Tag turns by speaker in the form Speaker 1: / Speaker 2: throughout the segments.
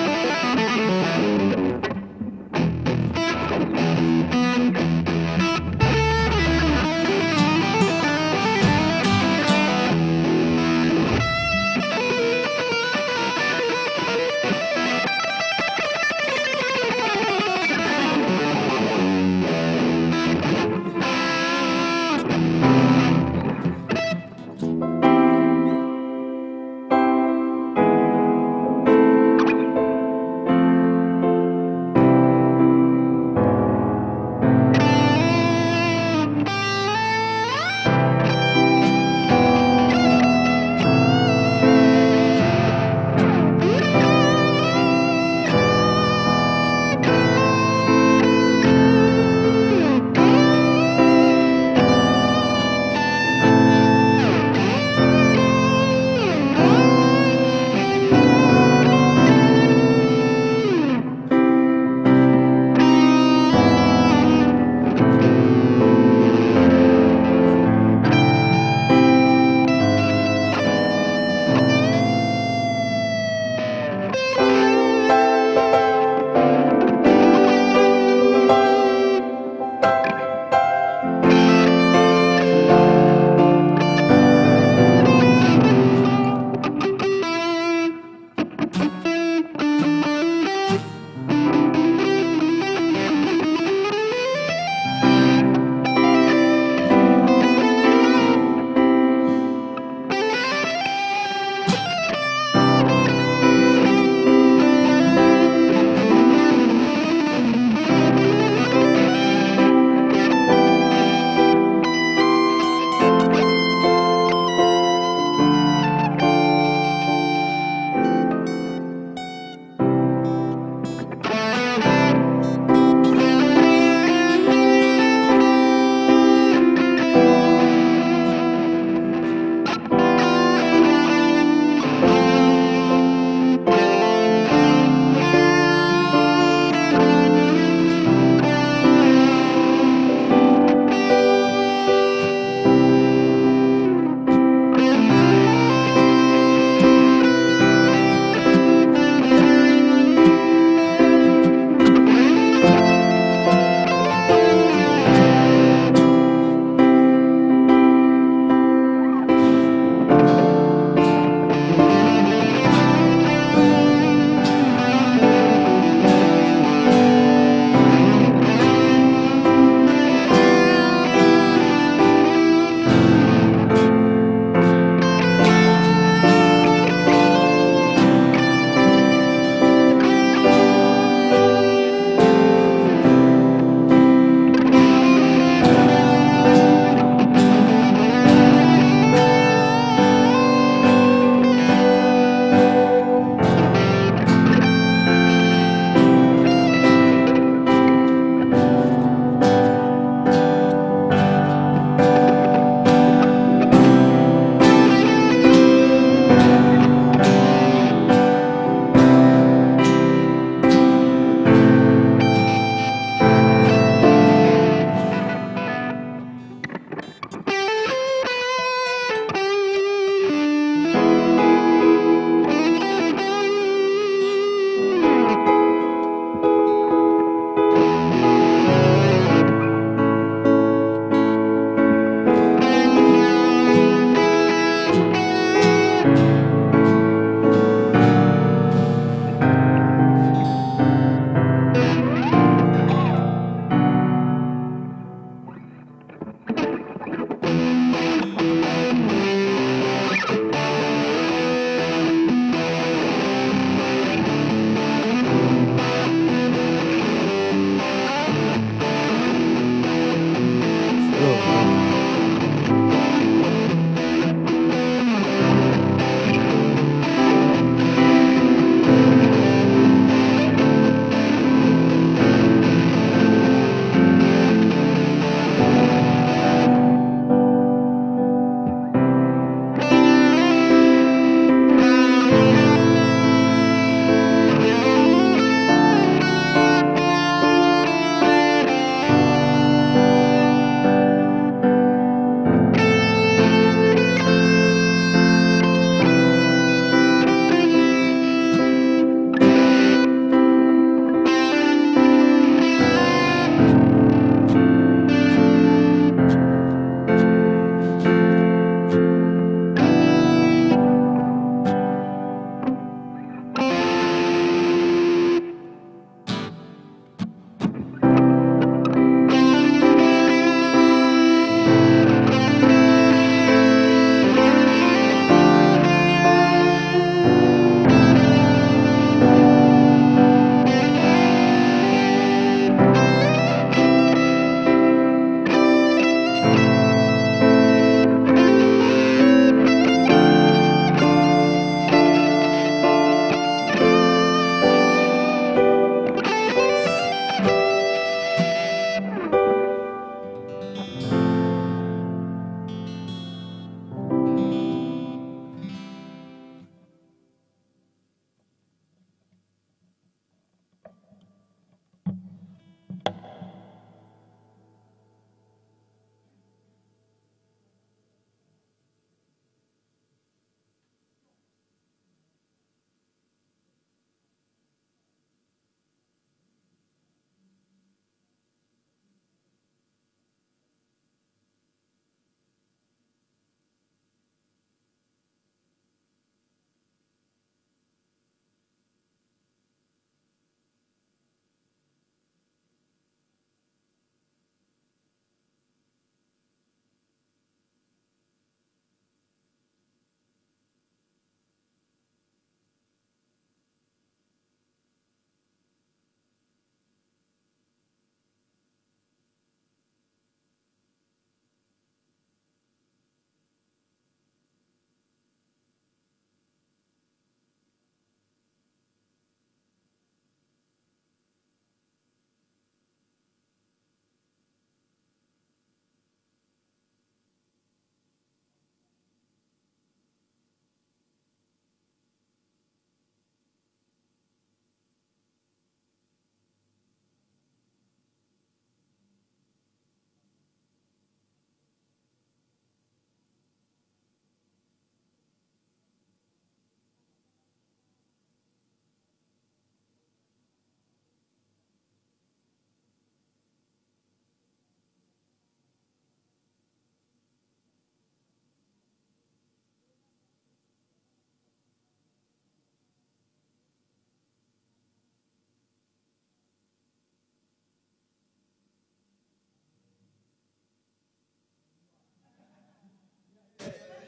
Speaker 1: พ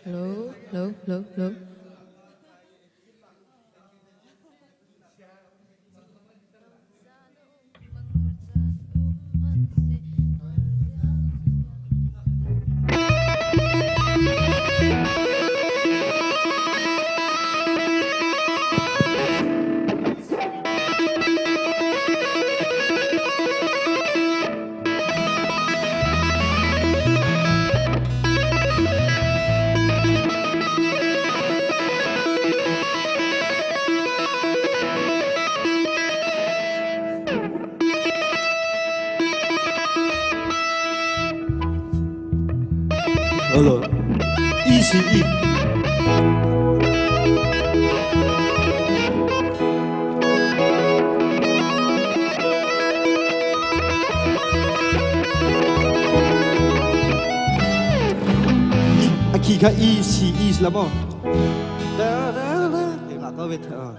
Speaker 1: Hello, hello, hello, hello.
Speaker 2: Hello. Easy. Aki ka easy lah mo. Nggak tahu betul.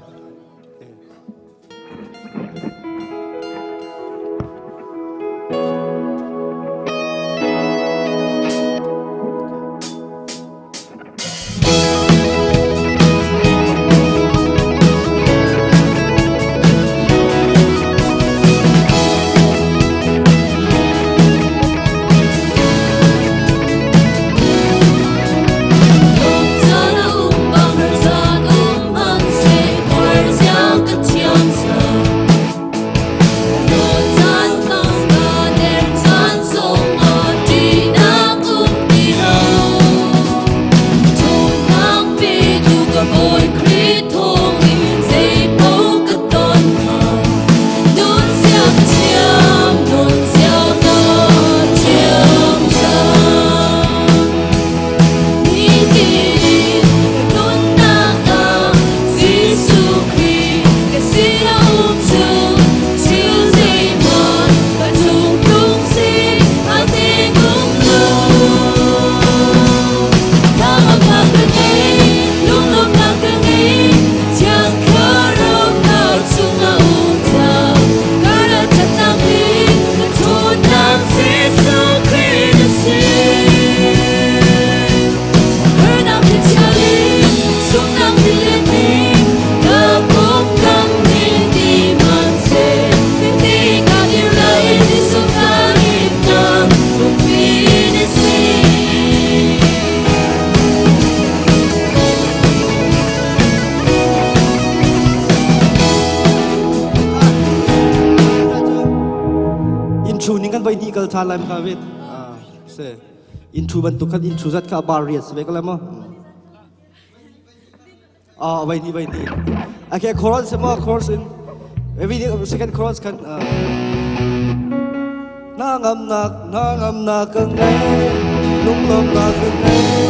Speaker 2: Than làm cả biết se intro ban tu kan intro zat ka barriers ve kala mo vậy ni okay chorus se mo chorus in every second chorus kan na ngam nak kan ngai lung lom na kan ngai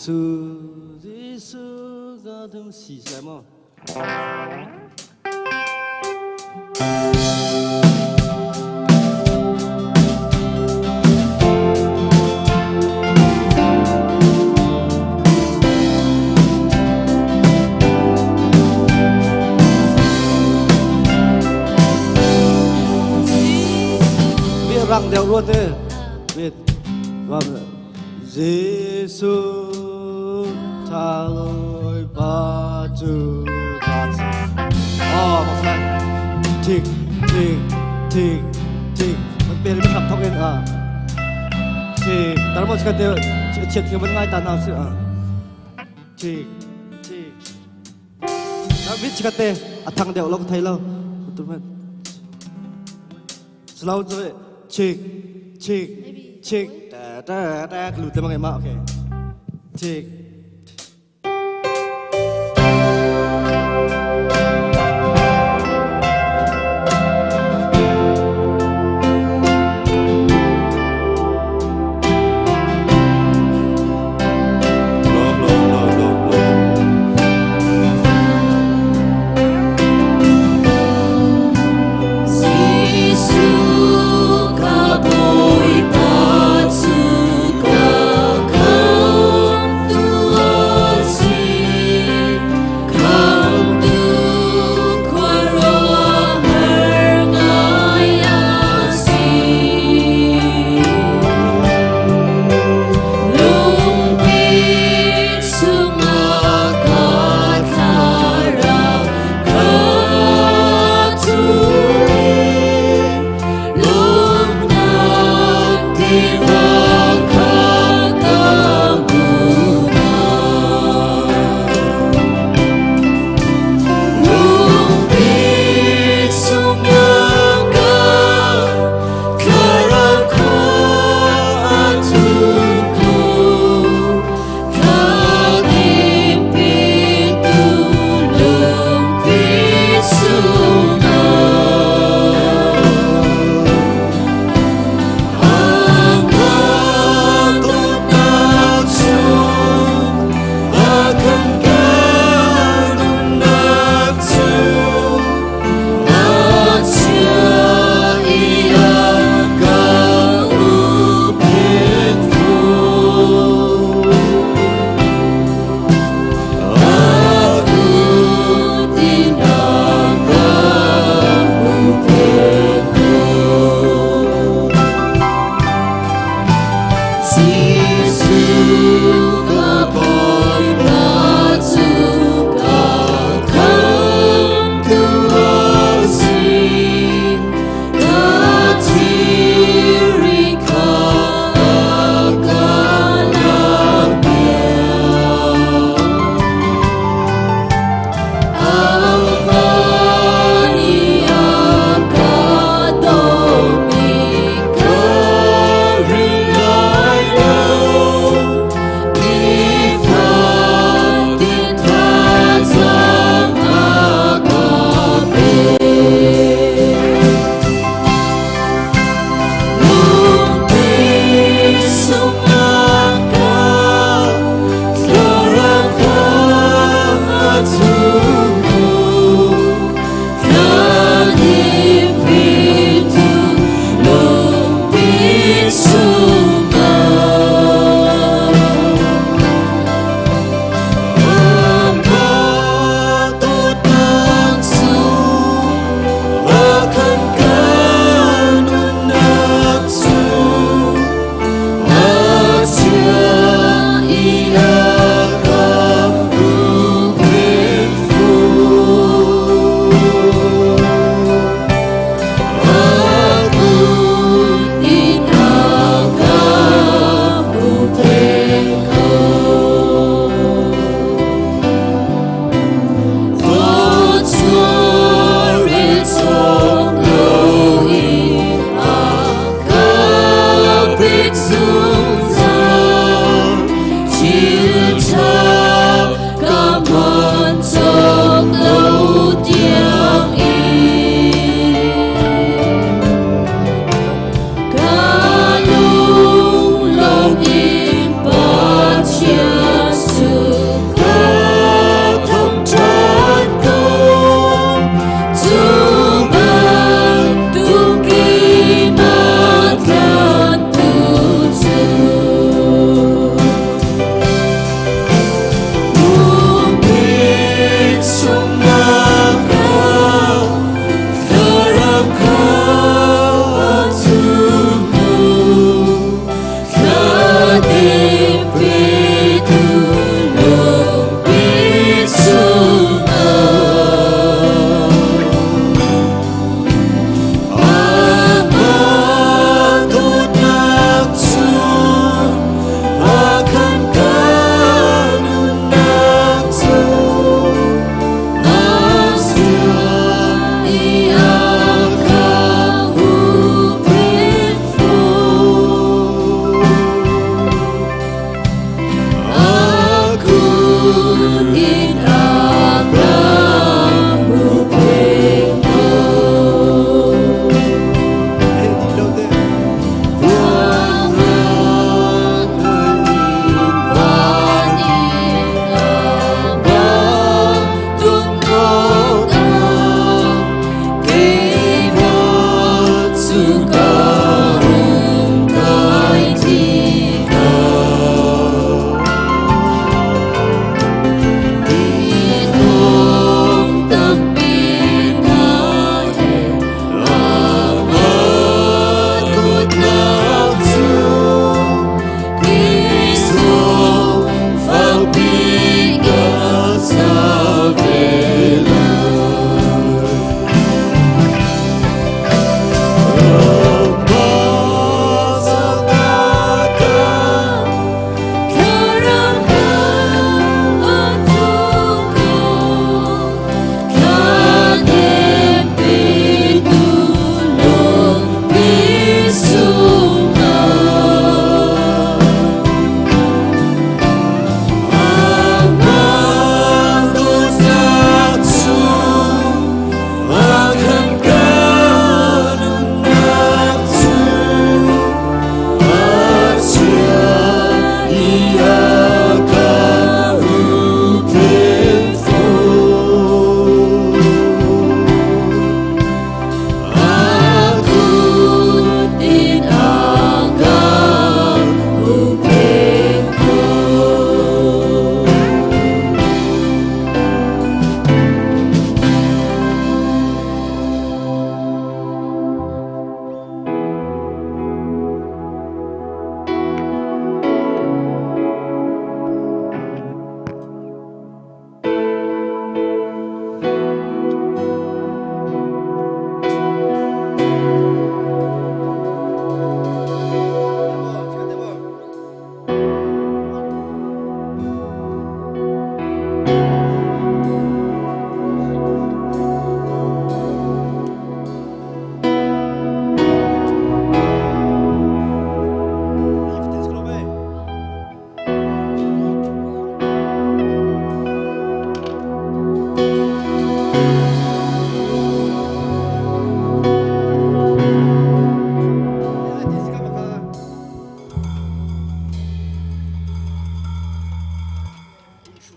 Speaker 2: Giêsu ga thum si sai mo răng đều luôn thế biết vâng Giêsu tha lỗi ba chữ ba một lần thiệt mình biết mình làm thông lên thiệt tại một cái điều chuyện kia vẫn ngay tàn nào sự thiệt đã biết chỉ cái thằng đều lo thấy lâu tụi mình slow rồi check ta lùi tới bằng ok check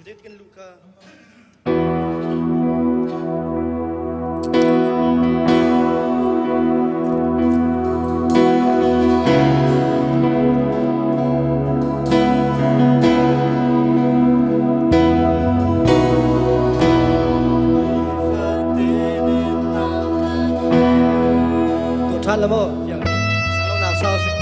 Speaker 2: Let can look Than là mô, chẳng sao nào sao sẽ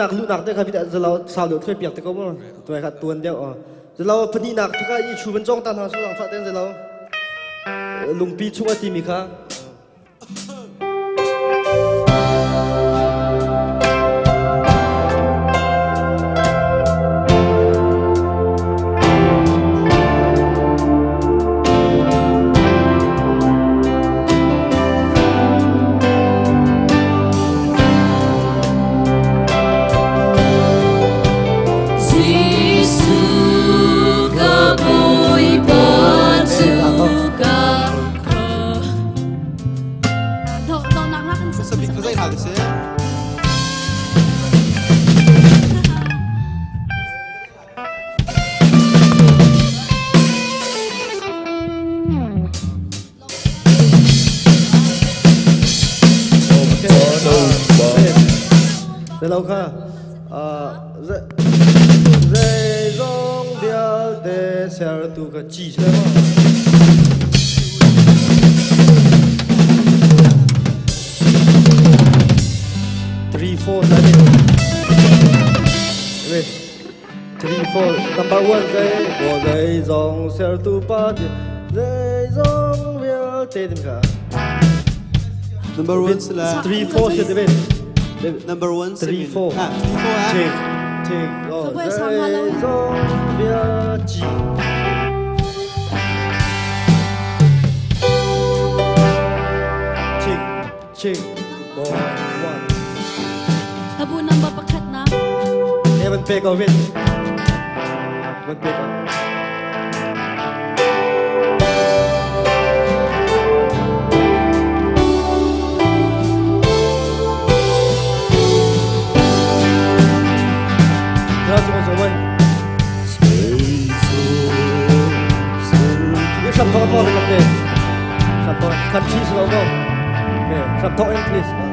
Speaker 2: nak lu nak te kha bita zalo sao được thuê piak te ko mo tuai kha tuan deu zalo phani nak thaka i chu ban jong tan ha su lang pha ten zalo lungpi chunga ti mi kha Rồi lâu kha dây rong bia để xe tu cái chỉ thế mà 3-4 tadi. Wait. 3-4 number 1 dây của dây rong xe tu ba dây rong bia để tìm cả.
Speaker 3: Number 1 là
Speaker 2: 3-4 sẽ đến.
Speaker 3: Number 1
Speaker 2: 3-4.
Speaker 3: À 3-4 á.
Speaker 2: Take rồi dây rong bia chỉ. Check. Boy, 1.
Speaker 4: Tabu number pakat na.
Speaker 2: Evan pick of it. One pick up. That's what's away. You should talk about it up there. Should talk. Can cheese go go. Okay. Should talk in please. Okay.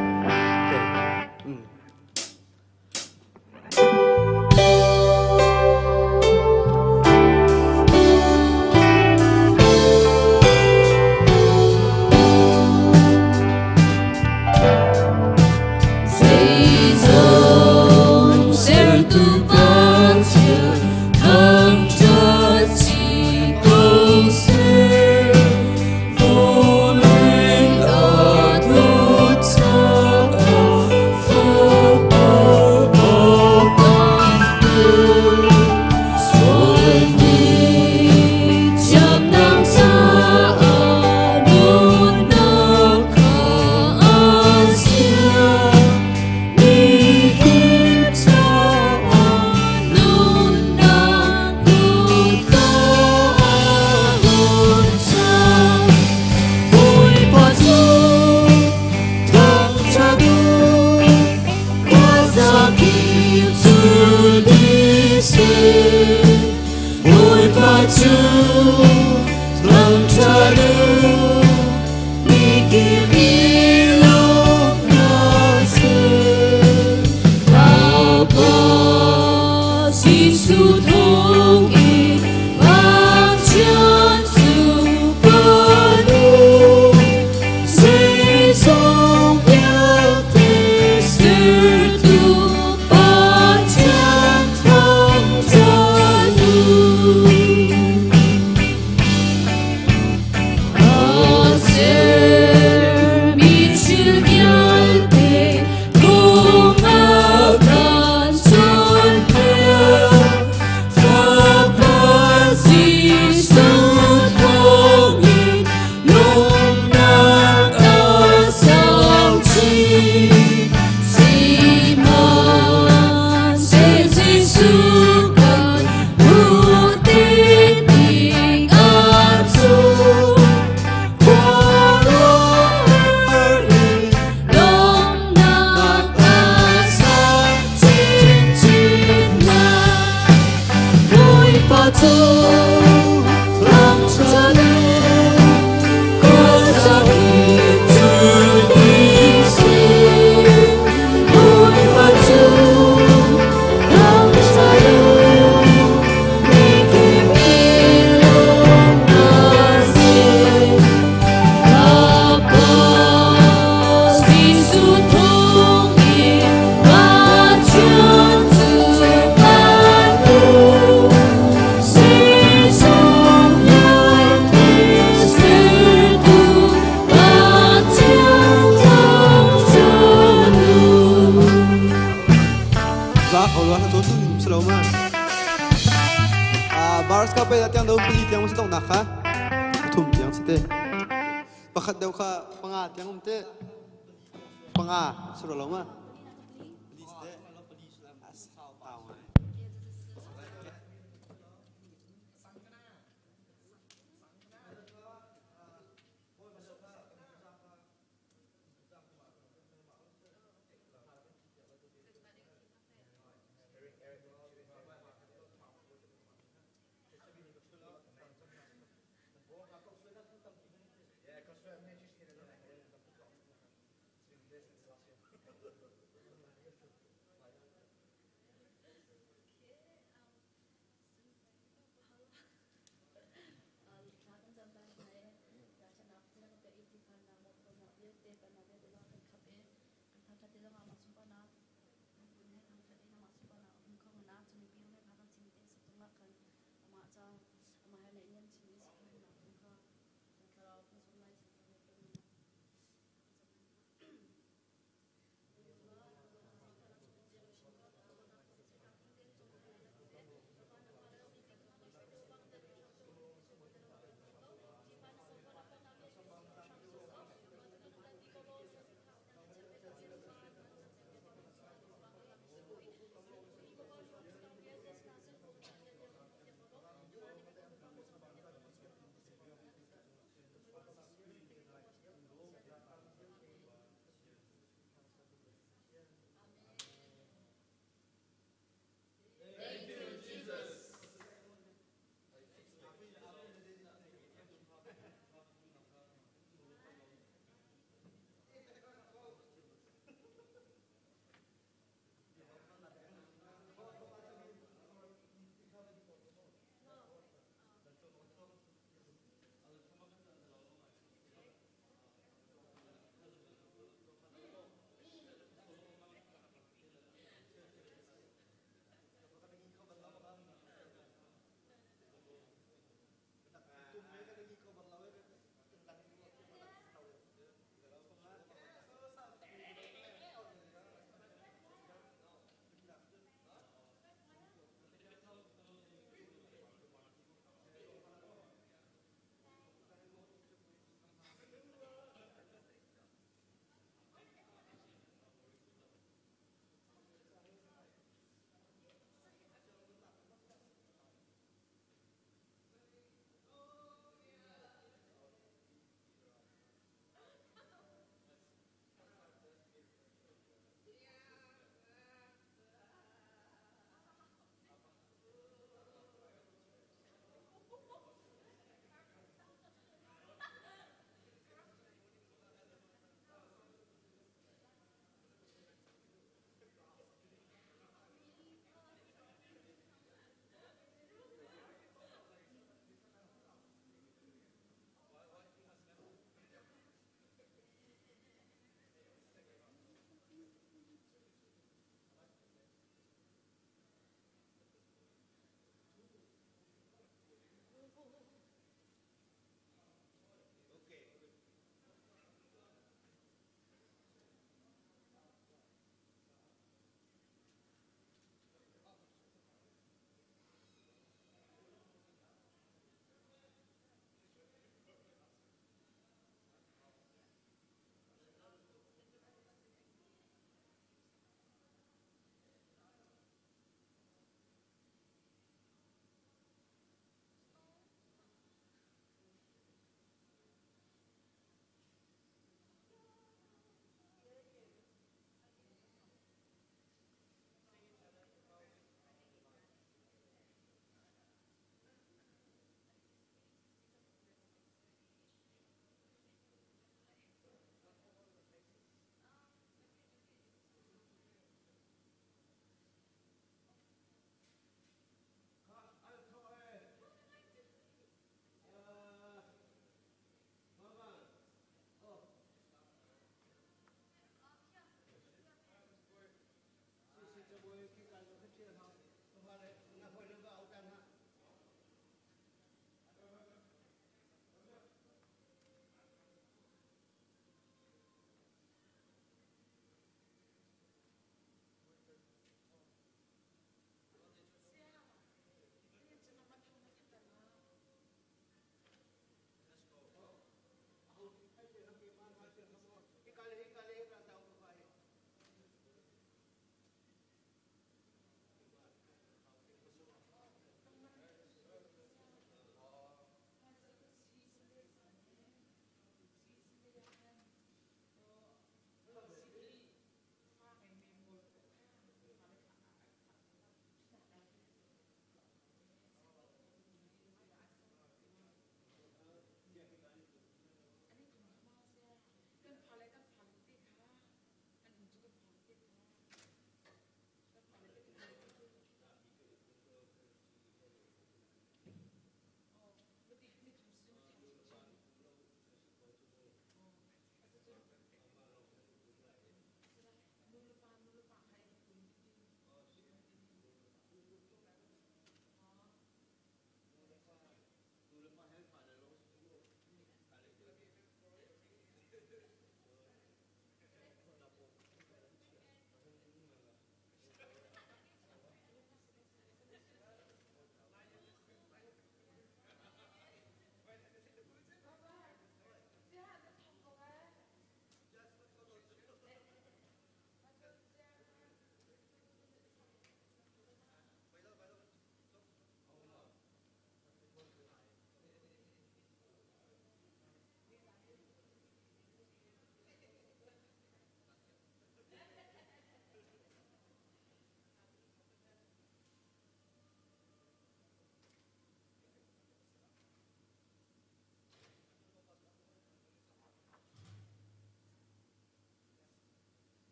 Speaker 2: เ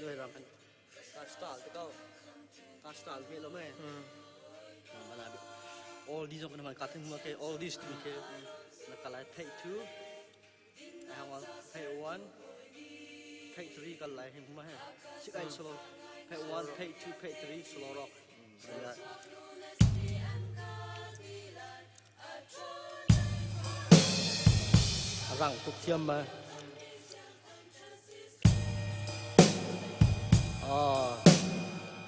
Speaker 2: Rồi rằng ta start cái câu ta start về lắm ấy mà là all these ông cái cutting mà cái all these three cái là cái lại take two hàng one take one take three cái lại hình mà hay six eight solo take one take two take three solo rock rằng tục thiêm mà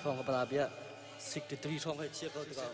Speaker 2: Thawngtha pada biar 63 song hay chia kau tu kau.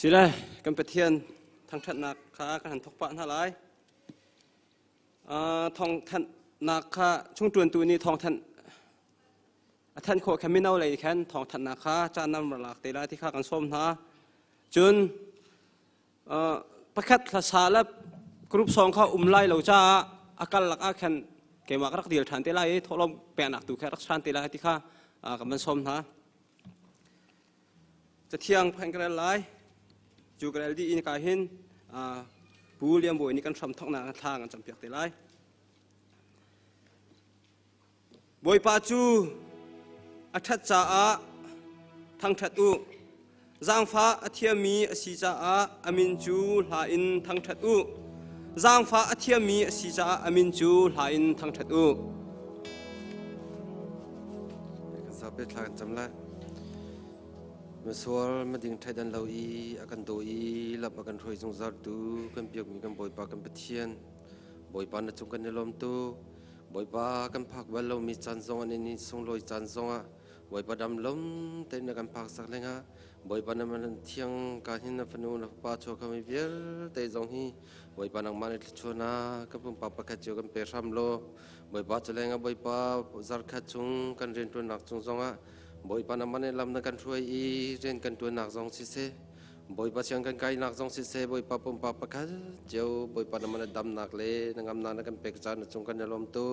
Speaker 4: สิเลยกันไปเทียนทางทัดนักขากันหันทกปะท่าไรทองทันนักขาช่วงตัวนี้ทองทันท่านโคแคมินเอาเลยแค่ทองทันนักขาจานนำหลักเตล่าที่ข้ากันส้มนะจนประคัดภาษาและกรุ๊ปสองเขาไล่เราจ้าอาการหลักอาคันเกี่ยวกับรักเดียวทันเตล่าทลมแปลนักตัวแค่รักชันเตล่าที่ข้ากับมันส้มนะจะเที่ยงพันกันไรจูกระดีอินกาหินปูเลี้ยงบวยนี่กันทำท้องนาทางกันจำเปียกเตล่าบวยปาจูอัฐจ่าทางทัดอุจางฟ้าอธิมีอสิจ่าอามินจูลาอินทางทัดอุจางฟ้าอธิมีอสิจ่าอามินจูลาอินทางทัดอุกันสอบเป็นทางจำละมาสวลมาดิ่งไทยดันเราอีอากันโดอีหลับอากันถอยจงซาร์ตูกันเปียกมีกันบอยปากันเปเทียนบอยปานะจงกันในลมตูบอยปากันพักวันเรามีจันทร์ทรงอันนี้ทรงลอยจันทร์ทรงอ่ะบอยปาดำลมเต้นกันพักสักเล็งอ่ะบอยปานะมันเที่ยงการหินนับนูนับปาชัวคำวิเวลเตยจงฮีบอยปานังมันชวนากับปุ่มปาปะขัดเจียวกันเปรย์รำโลบอยปาจะเล็งอ่ะบอยปาจาร์ขัดจงกันเรียนตัวหนักจงทรงอ่ะบอยปานามันลำนักกันช่วยอีเรียนกันตัวหนักจงสิเสบอยปาเชียงกันไกลหนักจงสิเสบอยปาปุ่มปาปะขัดเจียวบอยปานามันดำหนักเลยนังอำนาจนักกันเปกจานจงกันในลมตัว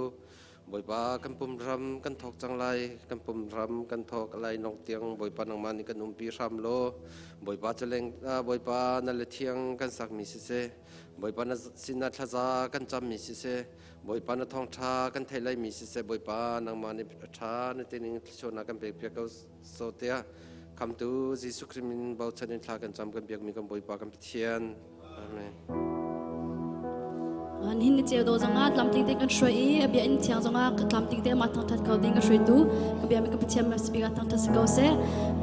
Speaker 4: บอยปากันปุ่มรำกันทอกจังไรกันปุ่มรำกันทอกอะไรนกเตียงบอยปานังมันนี่กันนุ่มปีรำโลบอยปาจะเล่งบอยปานั่นเลยเทียงกันสักมีสิเสบอยปานาสินาทจากันจำมีสิเสบอยปานาทองทากันไทยไลมีสิเสบอยปานังมันนี่ทาในตีนิงชนนักกันเปียกเปียกเขาโซเตียคำตูจิสุคริมินบ่าวชนิดทากันจำกันเปียกมีกันบอยปากันเทียนอาเมน
Speaker 1: อันหินเจียวโดจังอาลำติงเต็กันช่วยเบียอินเทียงจังอาลำติงเต็มาทางทัดเขาติงกันช่วยดูกับเบียมีกับเทียมมาสปีกทางทัดสกาวเซ่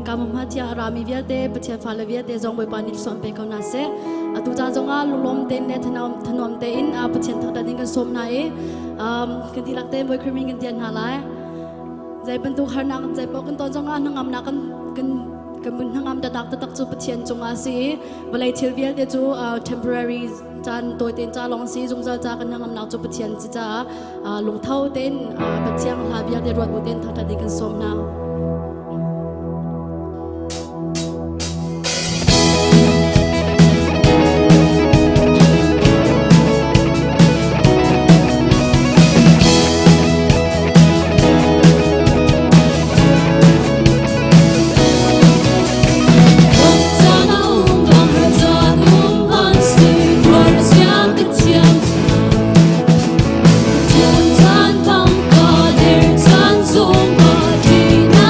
Speaker 1: กับมุฮัดยารามีเวียเตปเทียฟาเลเวียเตจงบอยปานิลส่วนเป็นเขานาเซ่ตุจาจังอาลุลมเต็นเนทนอมเตอินปเทียนทางทัดติงกันสมนายกันที่ลักเต็นบอยครีมิงกันเทียนหาไลใจเป็นตัวขนาดใจปกันตอนจังอาหนังอำนักกันมึนหางดักตักจูปเทียนจงอาศีเวลาเทียเวียเดจูtemporary จานตัวเต็นจ้าลองซีจงจะกันหางนักจูปเทียนจิจ้าลงเท่าเต็นปเทียงลาเวียเดรวดบุเต็นทัดดีกันสมนา
Speaker 5: Hãy subscribe cho kênh Ghiền Mì Gõ để không bỏ lỡ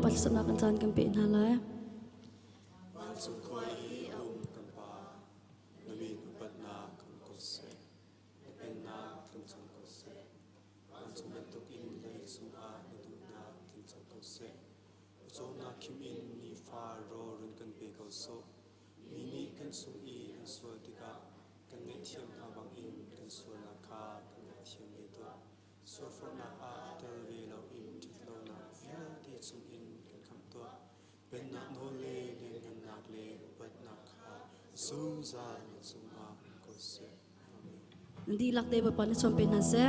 Speaker 1: pat sam na kan chan kan pe na lai Nanti lak de bapa ni som pe na se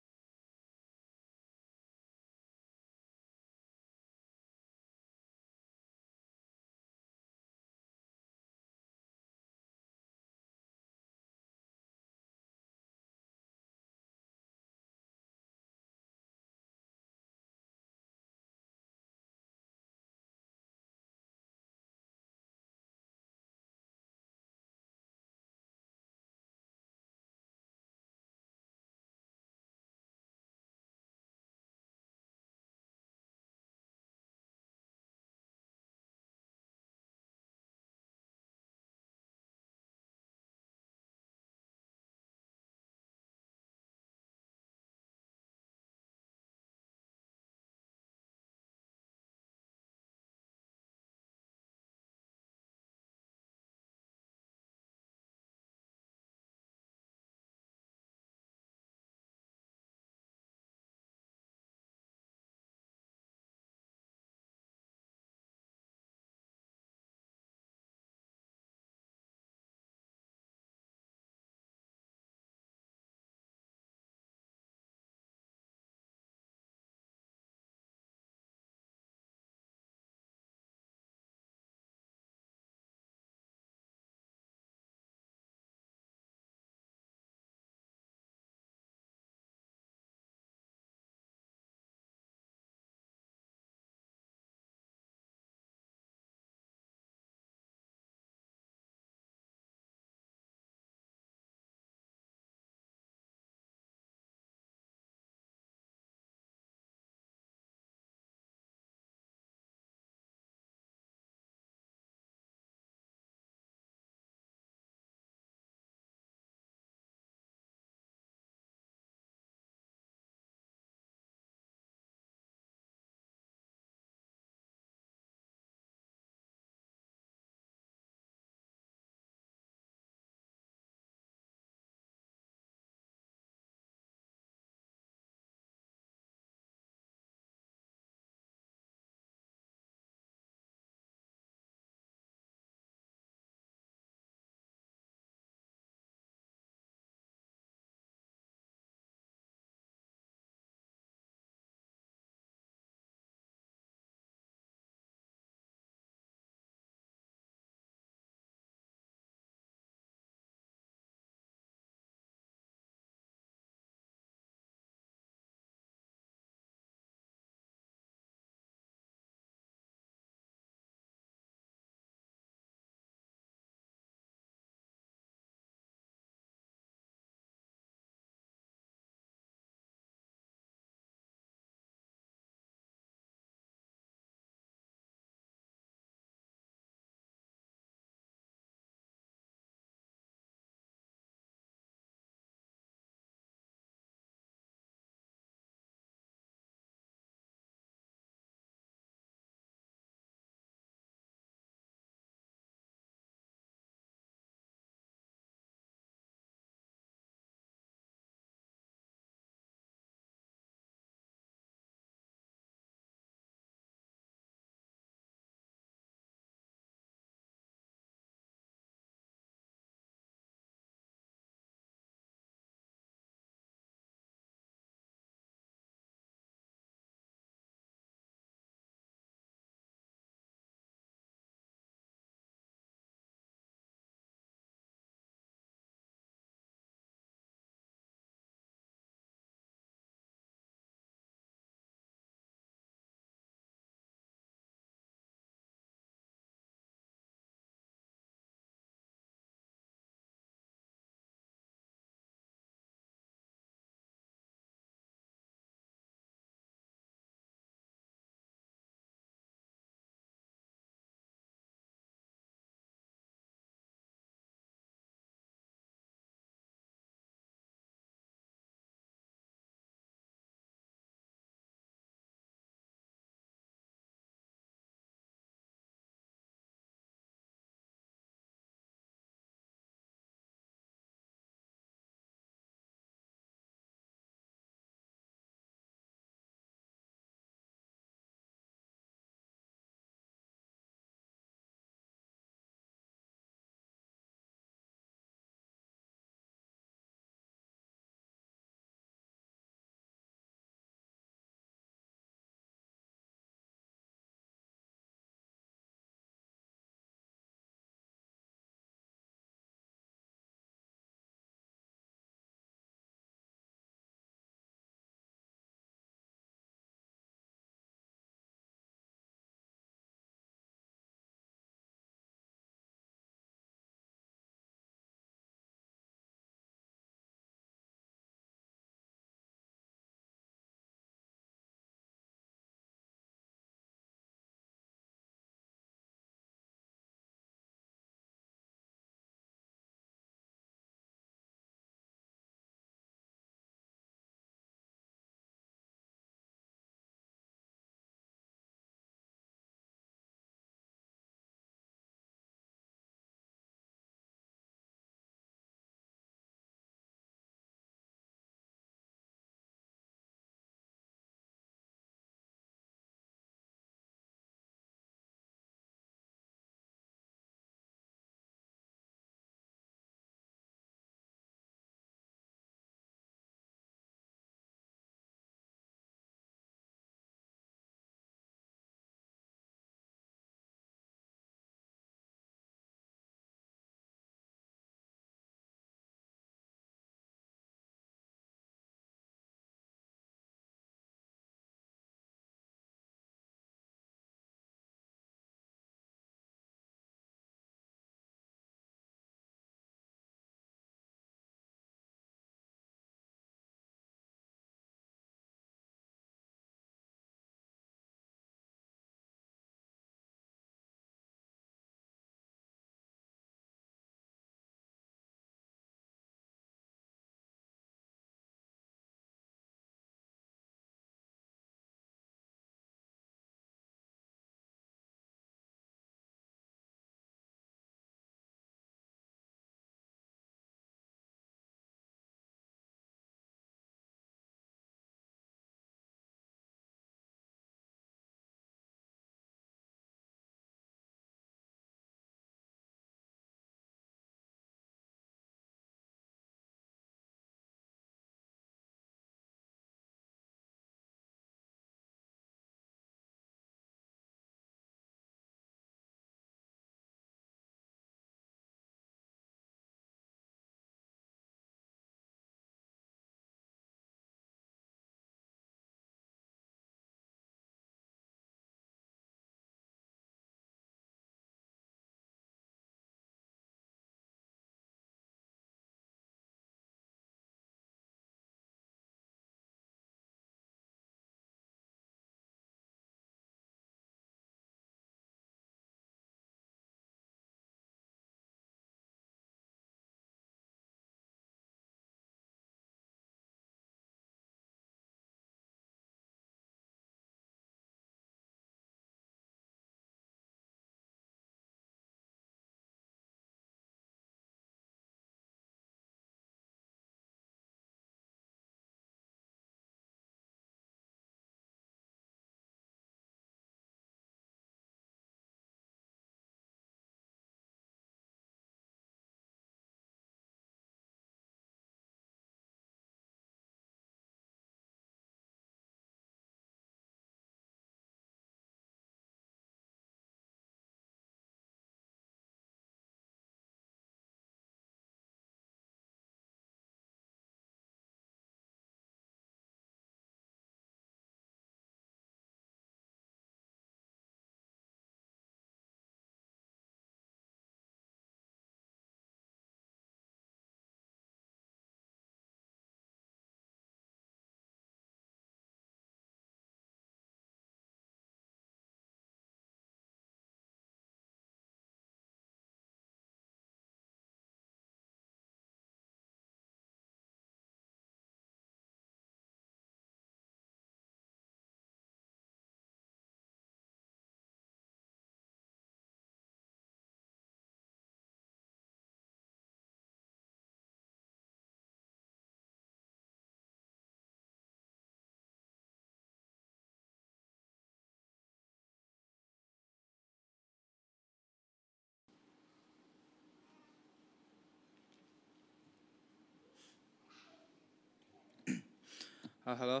Speaker 5: Hello.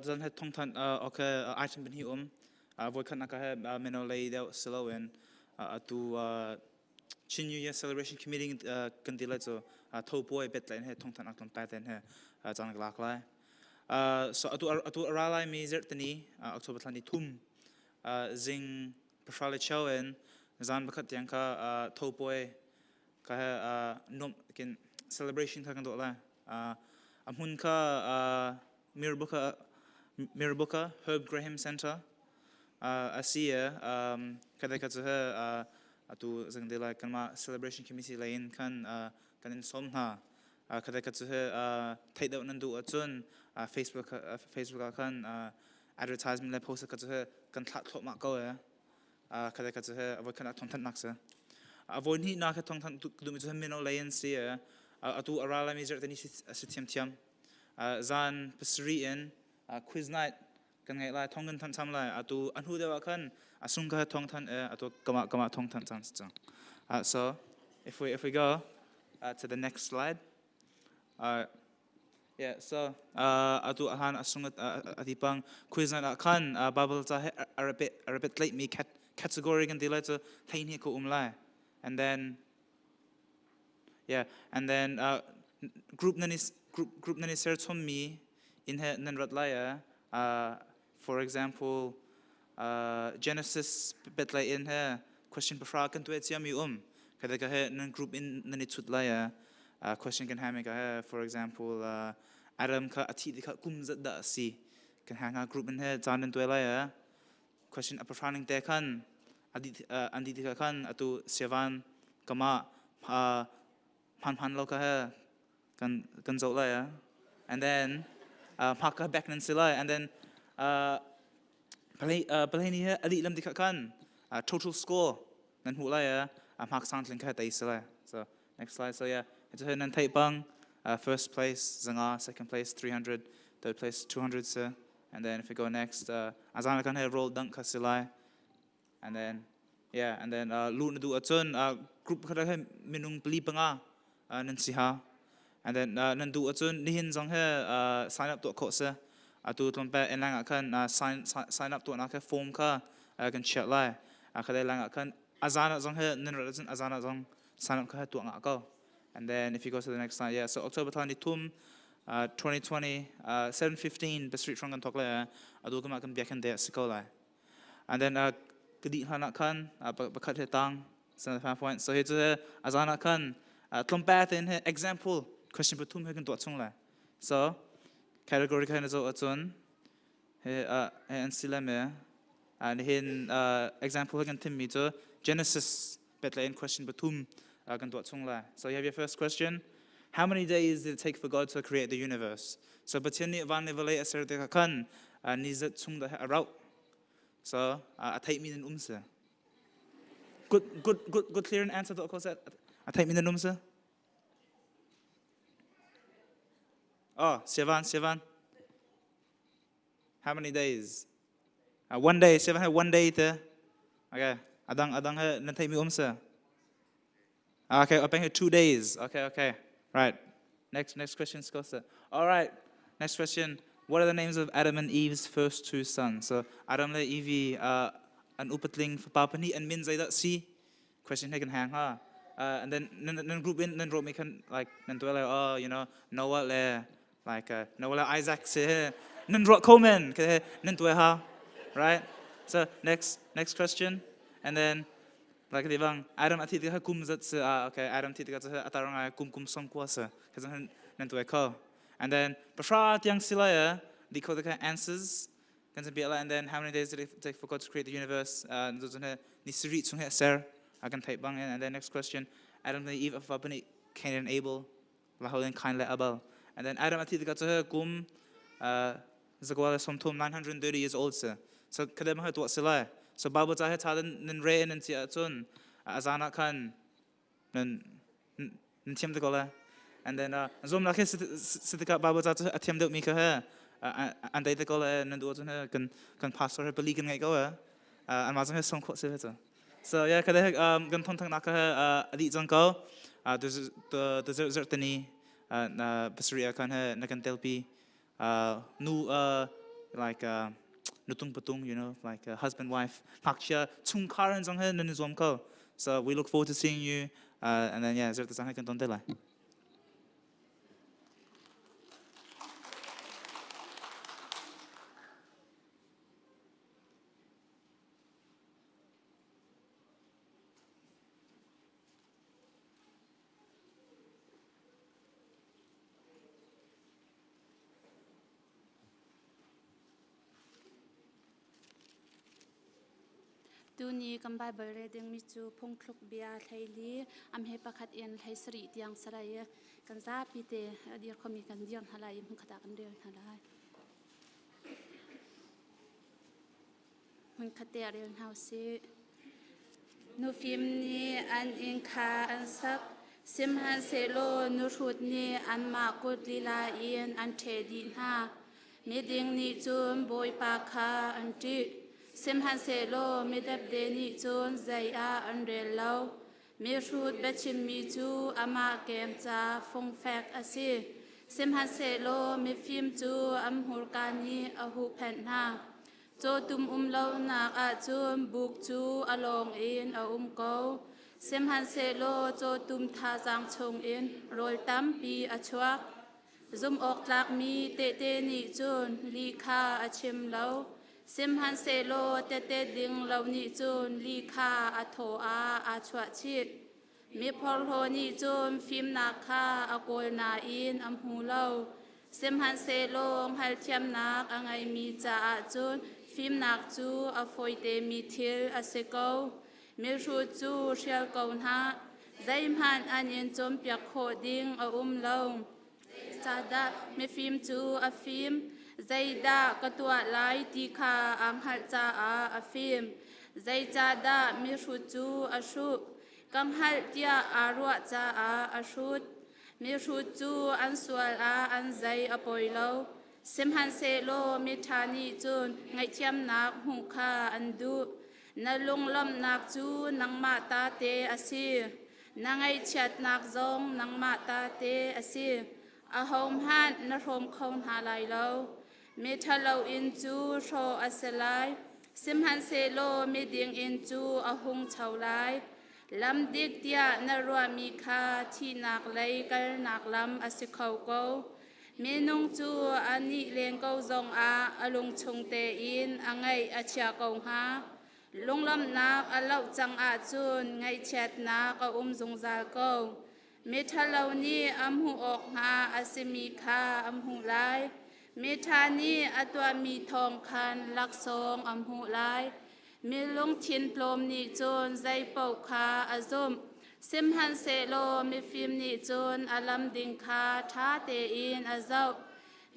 Speaker 5: Dân hết thông tin. Okay. Item bên hiểm. Voi khăn nãy hết meno lay đeo slow and tu Chin New Year celebration committee kan dilai so thâu boy bet lain hết thông tin aklam tai ten hết jangan gelak lai. So atu aralai mi zertani October tani thum zing perfale chawen zan bakat yang ka thâu boy ka nom kin celebration ka kan do la amun ka Mirbuka Herb Graham Center Asia kada katha atu zang dela kanma celebration committee lain kan kanin somha kada katha thaidau nandu achun Facebook kan advertisement la post katha kan thlat thlop ma ko kada katha avoid kan thongthan naksa avoid ni nak thongthan du mi mino lain sia atu arala mi zertani sitiam zan pasriin quiz night kan ngai lai thongkan than sam lai atu anhu dewa kan asung ka thong than atu kama thong than chang chang so if we go to the next slide yeah so atu han asung atipang quiz night kan bubble cha a bit late me category kan dilai to thain hi ko umlai and then group nani ser chom mi in he nan rat laya for example Genesis betlay in he question befra kan tu etiam mi kada ka he nan group in nani chut laya question kan ha me ka for example Adam ka athi dikha kum zat da si kan hanga group in he janan tu laya question apafraning te kan andi dikha kan atu sevan kama pan lo ka he kan zo laya and then Paka back nan sila and then palai ni ali lam dikha kan total score nan hulaya mak sang ling ka tai sila so next slide so yeah it's a nan tai bang first place zanga second place 300 third place 200 sir and then if we go next azana kan he roll dunk ka sila and then lu na du achun group ka he minung pli panga nan siha and then nandu achun nihin jong he sign up to course atu tlompa enlang akan sign up to na ka form ka kan chat lai akade lang akan azana jong he nin razan azana jong sign up ka to nga ko and then if you go to the next slide yeah so October 22 2020 7:15 the street from kan tokla adu kama kan biakan de sikola and then kedi hana kan bakat he tang 75 points so he azana kan tlompa in example question for Pumh kan dot song la so category kan zo achon he and silame and hin example kan tim mi to Genesis betlain question for Pumh kan dot song la so you have your first question how many days did it take for God to create the universe so batini van level aser de kan nizat sung da route so atai min umse good clear and answer to course atai min umse Oh, Sivan. How many days? 1 day. Sivan had 1 day there. Okay. Adang ha nantai mi umsa. Okay, open here 2 days. Okay. Right. Next question, Scosa. All right. Next question. What are the names of Adam and Eve's first two sons? So Adam le Eve an upatling for papani and min that si. Question taken hang ha. And then group in then wrote me can like oh Noah le like Noah Isaac se nan ro komen ke nan tu ha right so next question and then like the bang Adam ati ha kum zat se okay Adam ti ka atarang kum som kwasa ke nan tu ko and then befra yang sila ya the answers can be and then how many days did it take for God to create the universe ni siri chung he ser I can type bang and then next question Adam and Eve of Abani Cain and Abel laholen kind le Abel and then Adam ati ka to kum zagwala somtum 930 years old sir so kadem ha to sila so Bible ta ha nin re nin tia chun azana kan nin tiam de gola and then zom la ke sitika Bible ta atiam de mi ka ha and they gola nin do chun kan pastor ha beli kan ngai go and ma ha song ko se so yeah kada gan thon thang na ka adi jang ko the Zarhpini Pasria kan ha na kan telpi nu like nutung patung, you know, like husband wife. Hakcha chung karan zong he nun zom ko. So we look forward to seeing you. And then yeah, zerta sang kan ton tela.
Speaker 6: tu ni kan Bible reading mi chu phung thluk bia thaili am he pakhat en thai sri tiang sarai kan za pi te dir khomi kan dion halai mun khata kan dir halai mun khate rel hau se nu phim ni an in kha an sak sim han se lo nu thut ni an ma kut lila in an the di na mi ding ni chum boi pa kha an ti sim han se lo mi dap de ni chun zai a an rel lo mi thut be chim mi chu ama kem cha phong fak asi sim han se lo mi phim chu am hur ka ni a hu phen na cho tum lo nak a chum buk chu along in a ko sim han se lo cho tum tha jang chong in rol tam pi a chuak zum ok tlak mi te ni chun li kha a chim lo sim han se lo te ding lo ni chun li kha a tho a chwa chi mi phol ho ni chun phim na kha a kol na in am hu lo sim han se lo hal thiam nak angai mi cha a chun phim nak chu a foi te mi thil a se ko mi ru chu rial ko na zai man an in chom pyak kho ding a lo cha da mi phim chu a phim zai da ka tua lai ti kha ang hal cha a phim zai cha da mi ru chu a shu kang hal tia a ruwa cha a shut mi ru chu an sual a an zai a poi lo sim han se lo mi thani chun ngai thiam nak hu kha an du na lung lam nak chu nang ma ta te asi na ngai chat nak zong nang ma ta te asi a hom han na rom khon ha lai lo mi thalo in chu ro aselai sim han se lo mi ding in chu a hung chau lai lam dik tia na ruwa mi kha thi nak lai kal nak lam asikhau ko mi nung chu ani leng ko zong a alung chung te in angai achia ko ha lunglam nak alau chang a chun ngai chat na ka zung zal ko mi thalo ni amhu ok ha asimi kha amhu lai mi thani atwa mi thong khan lak song amhu lai mi lung thin plom ni chun zai pau kha azum sim han se lo mi phim ni chun alam ding kha tha te in azau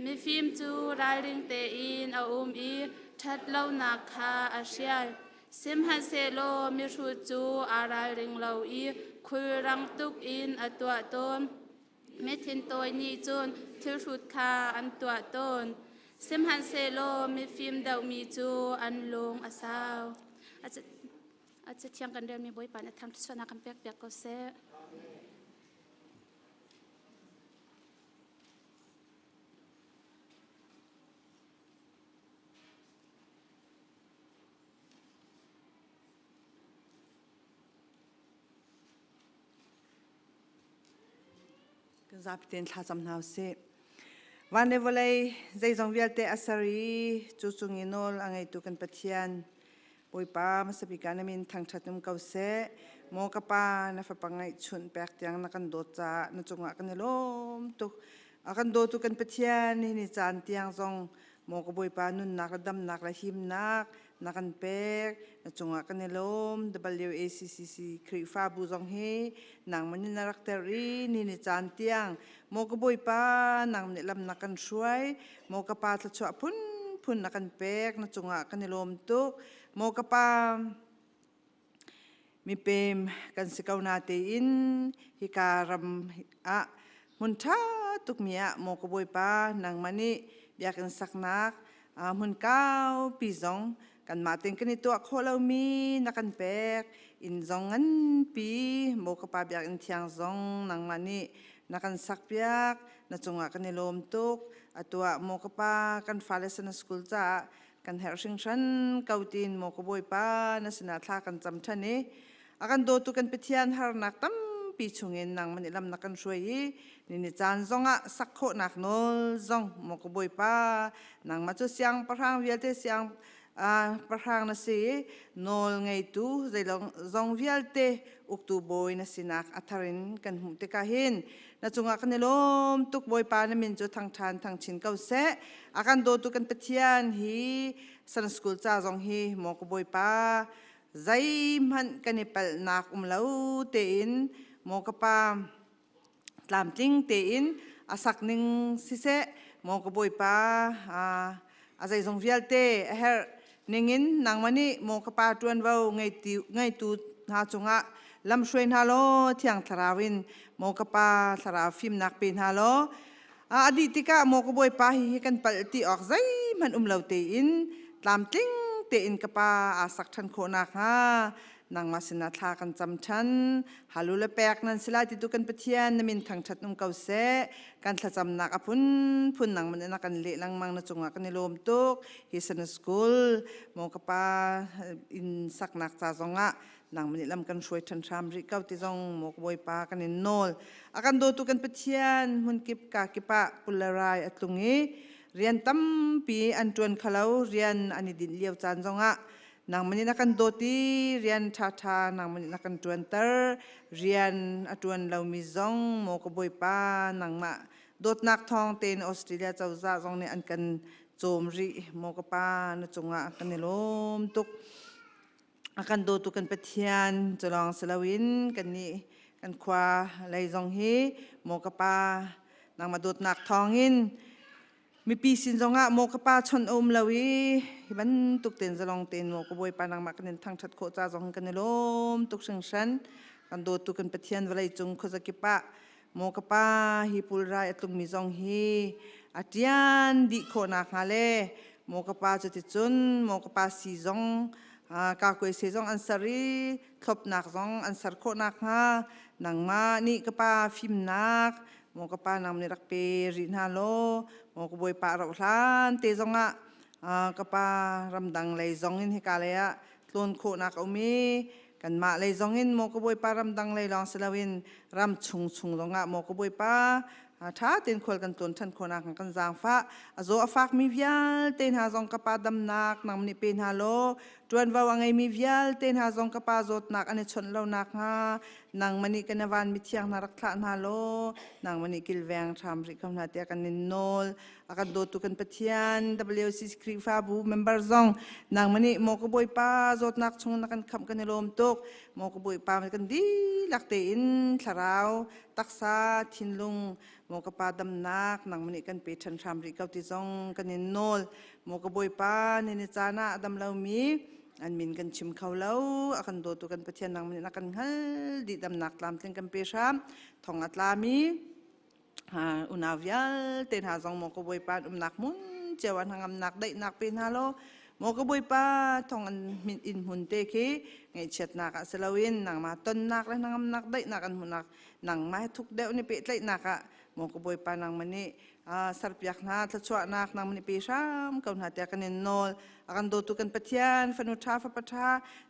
Speaker 6: mi phim chu rai ring te in a i that lo na kha a shial sim han se lo mi ru chu a rai ring lo i khul rang tuk in atwa ton mi thin toy ni chun thil rut kha an twa ton sim han se lo mi phim dau mi chu an lung asau acha thiam kan del mi boi pan atham sona kan pek ko se
Speaker 7: Zapten thazam now se wane volai zai zong vialte asari chu chunginol angai tu kan pathian boi pa masabi kanamin thangthatum kause mo kapa na fa pangai chun pek tiang na kan do cha na chunga kan lom tu akan do tu kan pathian ni chan tiang zong mo ko boi pa nun nak dam nak la him nak nakan pek na chunga kan lom WACCC kri fa bu zong he nang mani narak teri ni chan tiang mo ko boi pa nang ni lam nakan hruai mo ka pa tla chwa phun nakan pek na chunga kan lom tu mo ka pa mi pem kan sikau na te in hikaram a mun tha tuk mia mo ko boi pa nang mani biak in saknak mun kau pi zong kan mating kan itu akholau mi nakan pek in zong an pi mo ka pa biak in thiang zong nang mani nakan sakpiak na chunga kan lom tuk ตัวโมกป้ากันฟ้าเลสนสกุลจ้ากันเฮรชิงชันเกาตินโมกบอยป้านัสนาทากันจำชันนี้อากันโดตุกันไปเทียนหานักตั้มปีชงเงินนางมันลำนักกันช่วยนี่จานซงอ่ะสักโคนักโนลซงโมกบอยป้านางมาจุเสียงประทางเวียลเตเสียงประทางนั่นสิโนลไงตู้ใจลองซงเวียลเตอุกตูบอยนั่นสินักอัฐรินกันหุ่นเตกาหินนั่นจงอากันในลมตุกบอยป้านั่นมินจุทางทานทางชินเก้าเสอากันโดตุกันไปเทียนฮีสันสกุลจ้าซงฮีโมกบอยป้าใจมันกันในเปลนักเล่าเตีนโมกป้าตามจริงเตียนอาศักหนึ่งสิเสโมกบอยป้าอาใจซงเวียลเตเฮร์นิ่งินนางมันนี่โมกป้าจวนว่าไงตูหาจงอ่ะลำช่วยฮาโลเที่ยงทราวินโมกป้าทราฟิมนักเป็นฮาโลอดีตก็โมกบอยป้าฮิกันเปิดตีออกใจมันเล่าเตีนตามจริงเตียนกป้าอาศักทันโคนักฮานางมาสินาทากันจำชันฮาลูเลแปกนั้นสิลาติตุกันเปทียนนมินทางชัดนุ่มเก่าเสกันทะจำนักอพุนนางมันนักกันเละลังมังนจงกันในลมตุกฮิสันสกุลโมกป้าอินสักนักจ่าจงะนางมันลำกันช่วยทันชามริเก้าติจงโมกบอยป้ากันในโนลอากันโดตุกันเปทียนมุนกิบกากิปะปุลรายอัตุงี้เรียนตั้มปีอันจวนขลาวเรียนอันนี้ดินเลี้ยวจานจงะนางมันนักกันโดตีเรียนชาชานางมันนักกันจวนเตอร์เรียนอัจวนเรามีจงโมกบอยป้านางมาโดดนักทองเตนออสเตรเลียเจ้าจ้าจงในอันกันโจมรีโมกป้านจงะกันในลมตุกอากันโดตุกันเปทียนจะลองสลาวินกันนี่กันคว้าไหลจงฮีโมกป้านางมาโดดนักทองอินมีปีสินจงะโมกป้าชนอมลาวีบันตุกเต็นจะลองเต็นโมกบอยปานังมากันทางชัดโคจ้าจงกันในลมตุกเชิงชันกันโดตุกันเปทียนเวลาจงโคจะกิปะโมกป้าฮิปุลรายตุกมีจงฮีอาทิยันดิโคนักฮาเลโมกป้าจะติดจุนโมกป้าสีจงกาคุยสีจงอันสารีทบนักจงอันสารโคนักฮานังมานี่กป้าฟิมนักโมกป้านำในรักเปรินฮาโลโมกบอยป้าเราล้านเตจงะกป้ารำดังเลยจงอินฮิกาเลยะต้นโคนักเอามีกันมาเลยจงอินโมกบอยป้ารำดังเลยลองสลาวินรำชุงจงะโมกบอยป้าถ้าเต็นคนกันต้นทันโคนักกันจางฟ้าโจอฟักมีวิลเต็นหาจงกป้าดำนักนำนี่เป็นฮาโลจวนว่าไงมีวิลเต็นหาจงกป้าโจดนักอันนี้ชนเรานักฮานางมันนี่กันนวันมิเทียงนารักษาฮาโลนางมันนี่กิลแวงทำริกำนาเตียกันนินโนลอากันโดตุกันเปทียน WC สคริฟาบูเมมเบอร์ซองนางมันนี่โมกบอยป้าโจดนักชงนักกันคำกันในลมตุกโมกบอยป้ามันกันดีลักเตอินสราวตักษาทินลุงโมกป้าดำนักนางมันนี่กันเปชันทำริกเอาติจงกันนินโนลโมกบอยป้าในนิจานะดำเลามีอันมินกันชิมเขาเล่าอากันโดตุกันเปทียนนางมันนักกันฮัลดีดำนักลามเต็งกันเปชามทองอัตลามีอุณาวิลเต็นหาจงโมกบอยป้านักมุนเจวันหางนักได้นักเป็นฮัลโลโมกบอยป้าทองอันมินอินหุนเตคีไงเช็ดนักสลาวินนางมาต้นนักและนางนักได้นักอันหุนนักนางมาทุกเดวนี่เปะได้นักอะโมกบอยป้านางมันนี่สารพิยักนาทศวนักนางมันนี่เปชามเขาหน้าเตียกันนินโนลอากันโดตุกันเปทียนฟนุชาฟปะทา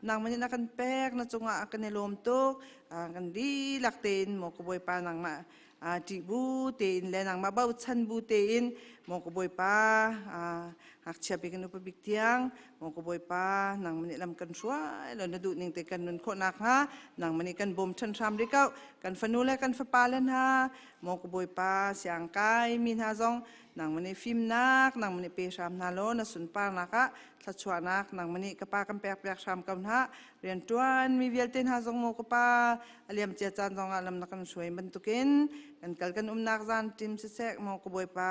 Speaker 7: นางมันนี่นักกันแปกนัจงอากันในลมตุกกันดีลักเตนโมกบอยป้านางมาจีบูเตนและนางมาเบาชันบูเตนโมกบอยป้าหักเชียบกันอุปบิกเตียงโมกบอยป้านางมันนี่ลำกันช่วยเราดูนิ่งแต่กันนุ่นโคนักฮะนางมันนี่กันบ่มชันชามริเก้ากันฟนุและกันฟปาเลนฮะโมกบอยป้าเสียงกายมีนาจงนางมันนี่ฟิมนักนางมันนี่เปชามนาโลนสุนปานักะทัชวานักนางมันนี่กป้ากันแปกชามกันฮะเรียนจวนมีเวลเตนฮะจงโมกป้าเลียมเจียจานจงอาลำนักกันช่วยบรรทุกินกันกัลกันนักจานทีมเสกโมกบอยป้า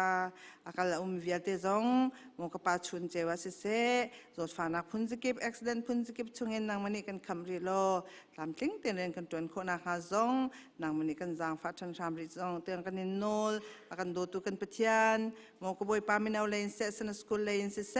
Speaker 7: อาการละเวลเตจงโมกป้าชุนเจวาเสจดฝานักพุนสกิปเอ็กซ์เดนพุนสกิปชงเงินนางมันนี่กันคำรีโลตามทิ้งเตียนเรียนกันจวนโคนักฮะจงนางมันนี่กันจางฟ้าชันชามริจงเตียนกันนินโนลอากันโดตุกันเปทียนโมกบอยป้ามินเอาเลนเซสนสกุลเลนเซ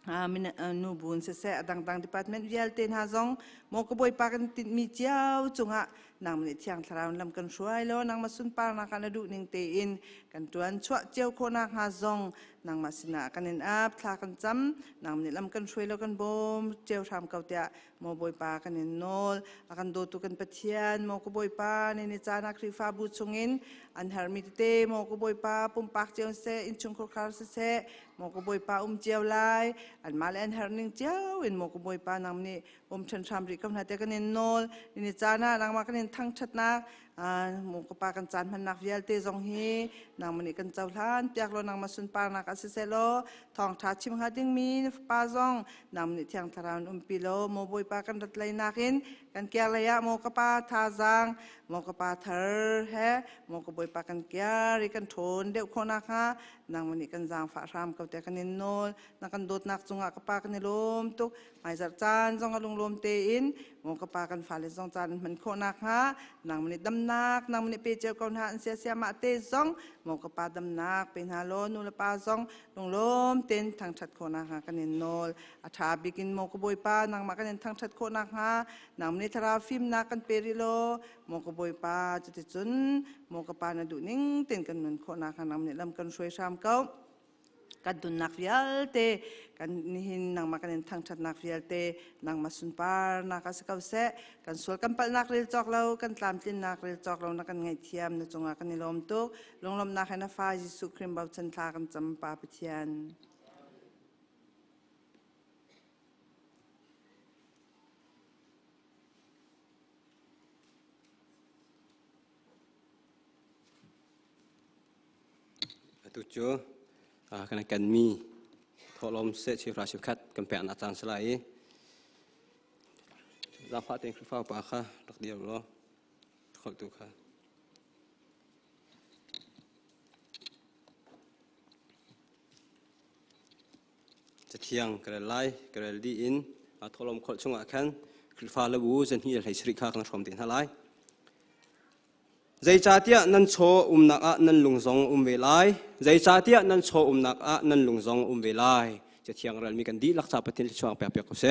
Speaker 7: min nu bun se dang department vial ten ha zong mo ko boy pa kan tin mi chiao chunga nang ni thiang tharaun lam kan hruai lo nang masun par na kan du ning te in kan tuan chwa cheu khona ha zong nang masina kanin ap thla kan cham nang ni lam kan hruai lo kan bom cheu tham kau tia mo boy pa kanin nol akan do tu kan pathian mo ko boy pa ni chana khri fa bu chungin an har mi te mo ko boy pa pum pak cheu se in chung ko khar se mo ko boy pa cheu lai an mal an har ning cheu in mo ko boy pa nam ni chan tham ri kam na te kanin nol ni chana nang ma kanin thang that na mo ko pa kan chan man nak vial te zong hi nang mani kan chau hlan piak lo nang ma sun pa na ka se lo Thawngtha chim ha ding mi pa zong nang ni thiang tharan pi lo mo boy pa kan rat lai nakin kan kya la ya mo ka pa tha zang mo ka pa thar he mo ko boy pa kan kya ri kan thon deuh khona kha nang mani kan jang fa ram ka te kanin nol na kan dot nak chunga ka pa kan lom tuk mai zar chan zong alung lom te in mo ka pa kan fa le zong chan man khona kha nang mani dam nak nang mani pe cheu kon ha an sia ma te zong mo ka pa dam nak pe na lo nu la pa zong long lom ten thang that khona ha kanin nol a tha bikin mo ko boy pa nang ma kanin thang that khona ha nang mani thara film na kan peri lo mo ko boy pa chuti chun mo ka pa na du ning ten kan nun khona ha nang mani lam kan shoi sam kau kan dun nak vial te kan nihin nang makanin thang that nak vial te nang masun par na ka sakau se kan sol kan pal nak ril chok lo kan tlam tin nak ril chok lo na kan ngai thiam na chunga kan nilom tu longlom na khana fa Jesu krim bau chan thla kan cham pa pathian
Speaker 8: tu chu kana kan mi tholom se chi ra khat kan pe na chan slai ra fa ten fa pa kha rak dia lo khol tu khaจะเที่ยงกระไลกระดีอินทลมขดช่วงอ่ะขันคือฟ้าละวูจนที่ให้สริข้ากันชมตินทลายใจจ่าเตียนันโชนักนันลุงซองเวลายใจจ่าเตียนันโชนักนันลุงซองเวลายจะเที่ยงเรามีกันดีรักษาปฏิทินช่วงเปียกๆก็เส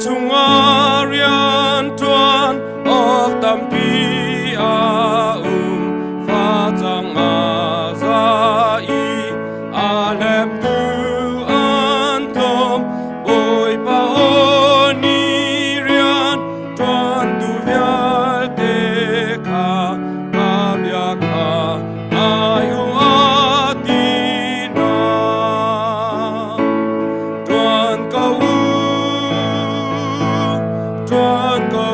Speaker 9: chung arian tuan ok tam pi fa chang a za i a lep tu an tom boy pa oni rian tuan tu vial te kha ka bia kha ayu atina tuan ka tuan ko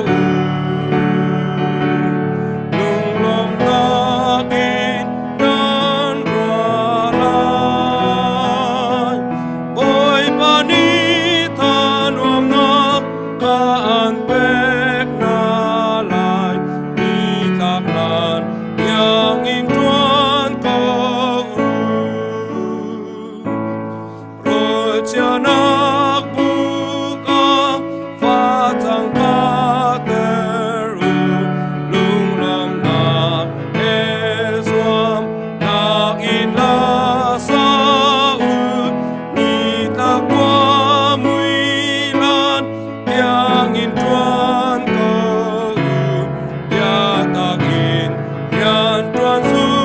Speaker 9: lung lom nakin nan rualai boy pani thanuam nak ka an pek na lai mi tak nan yang in tuan ko rồi chia nak bukang fa chang ka teru lung lam na e suam nak in la sa u ni ta kwa mui lan yang in tuan ko ya ta in yan tuan su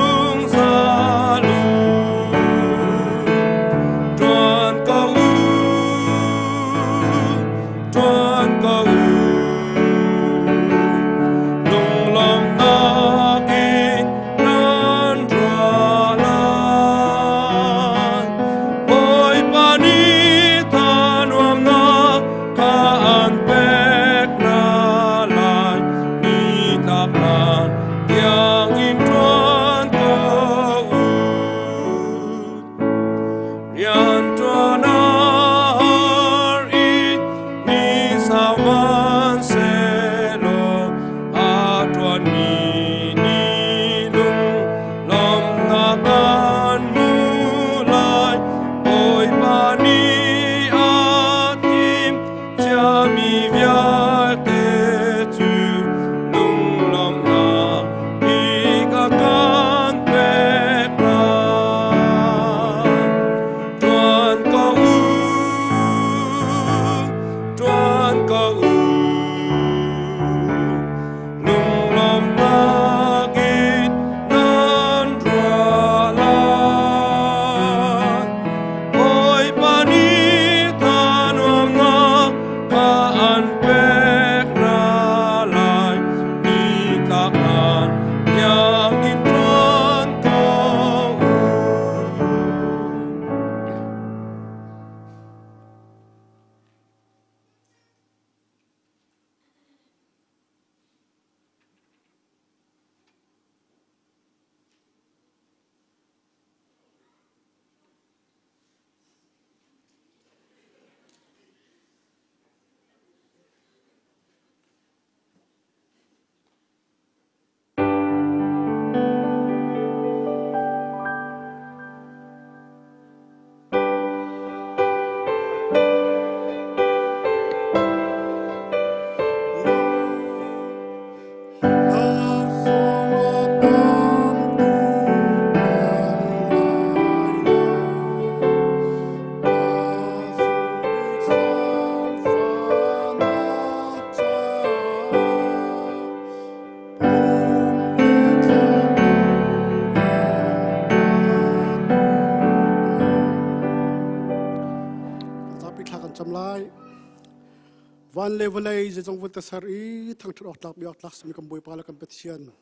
Speaker 10: Van levelai jong vuta sari thang thok tak biak tak smi kam boi pala competition.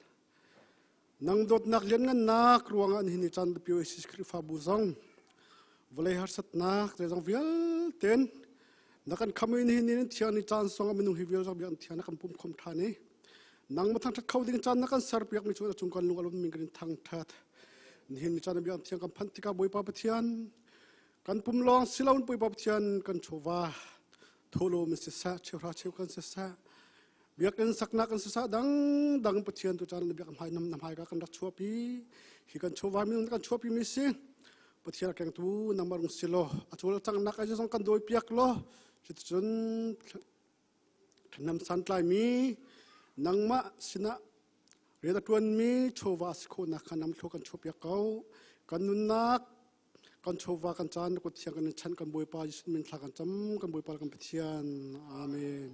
Speaker 10: Nang dot nak lian ngan nak ruangan hini chan piu isi skrifa buzong. Volai harsat nak jong vial ten. Nakan kami hini tiang ni chan song aminu hivial jong bian tiang nakan pum khom thani. Nang matang that kau ding chan nakan sar piak mi chu chungkan lungalum mingrin thang that. Hini chan bian tiang kam phantika boi pa pathian. Kan pum long silaun boi pa pathian kan chova. Tholo mesti sa chewra chewkan sa biak kan sakna kan sa dang pathian tu chan biak hai nam hai ka kan dak chuapi hi kan chowa mi kan chuapi mi si pathian kang tu namar silo achol chang nak a jong kan doi piak lo chit chun thanam san tlai mi nangma sina reda tuan mi chowa skho na khanam tho kan chopiak kau kan nun nak kan chowa kan chan ko thiang kan chan kan boi pa jisun min thla kan cham kan boi pa kan pathian amen.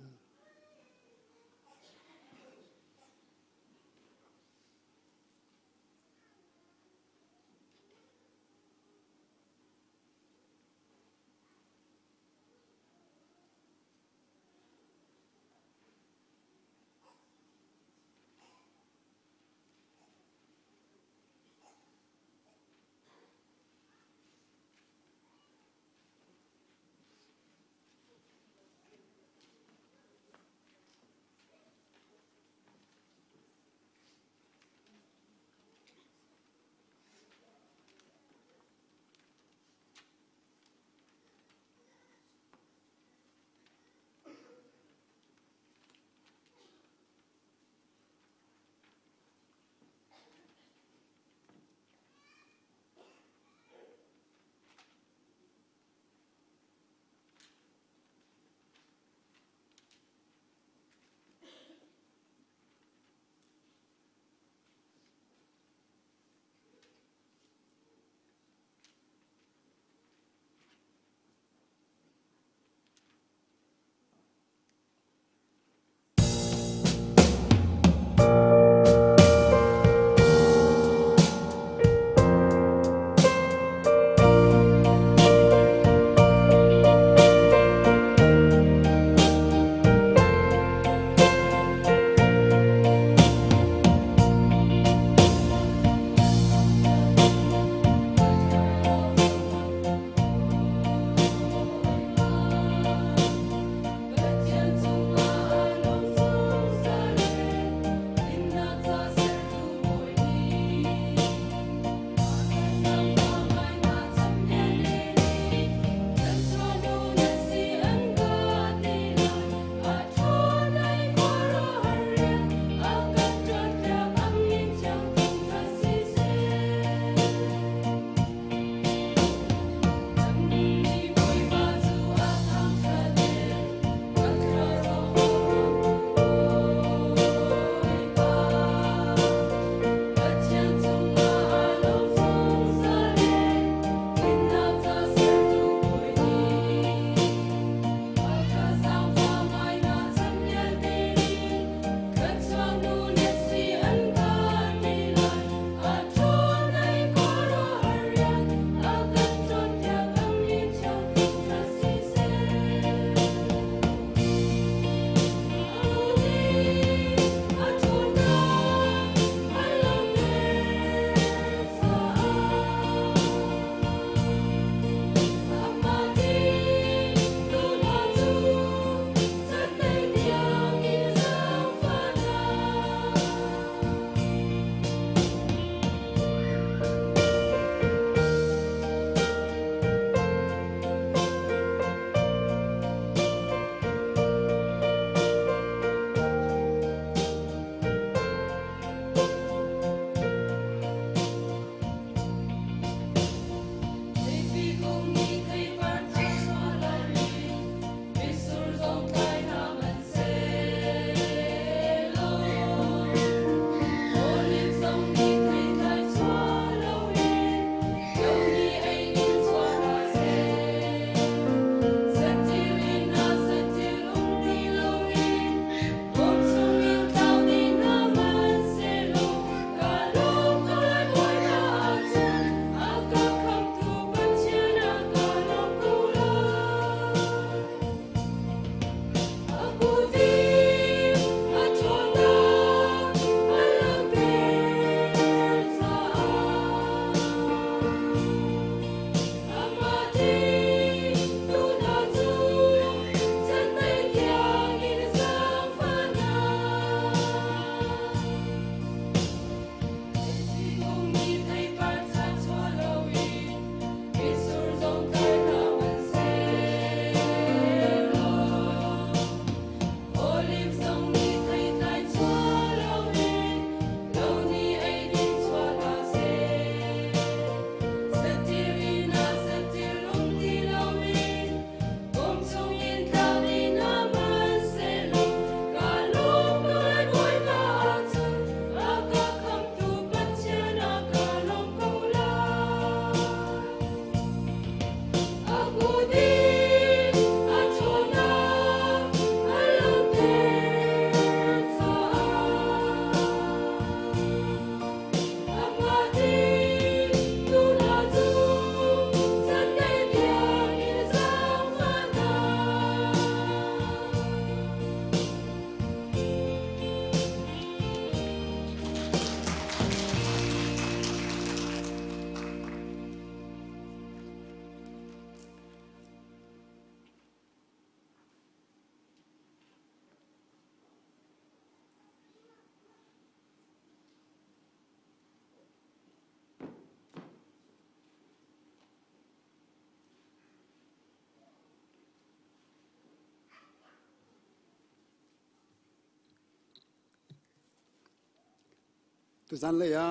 Speaker 10: ตุจันเลยอะ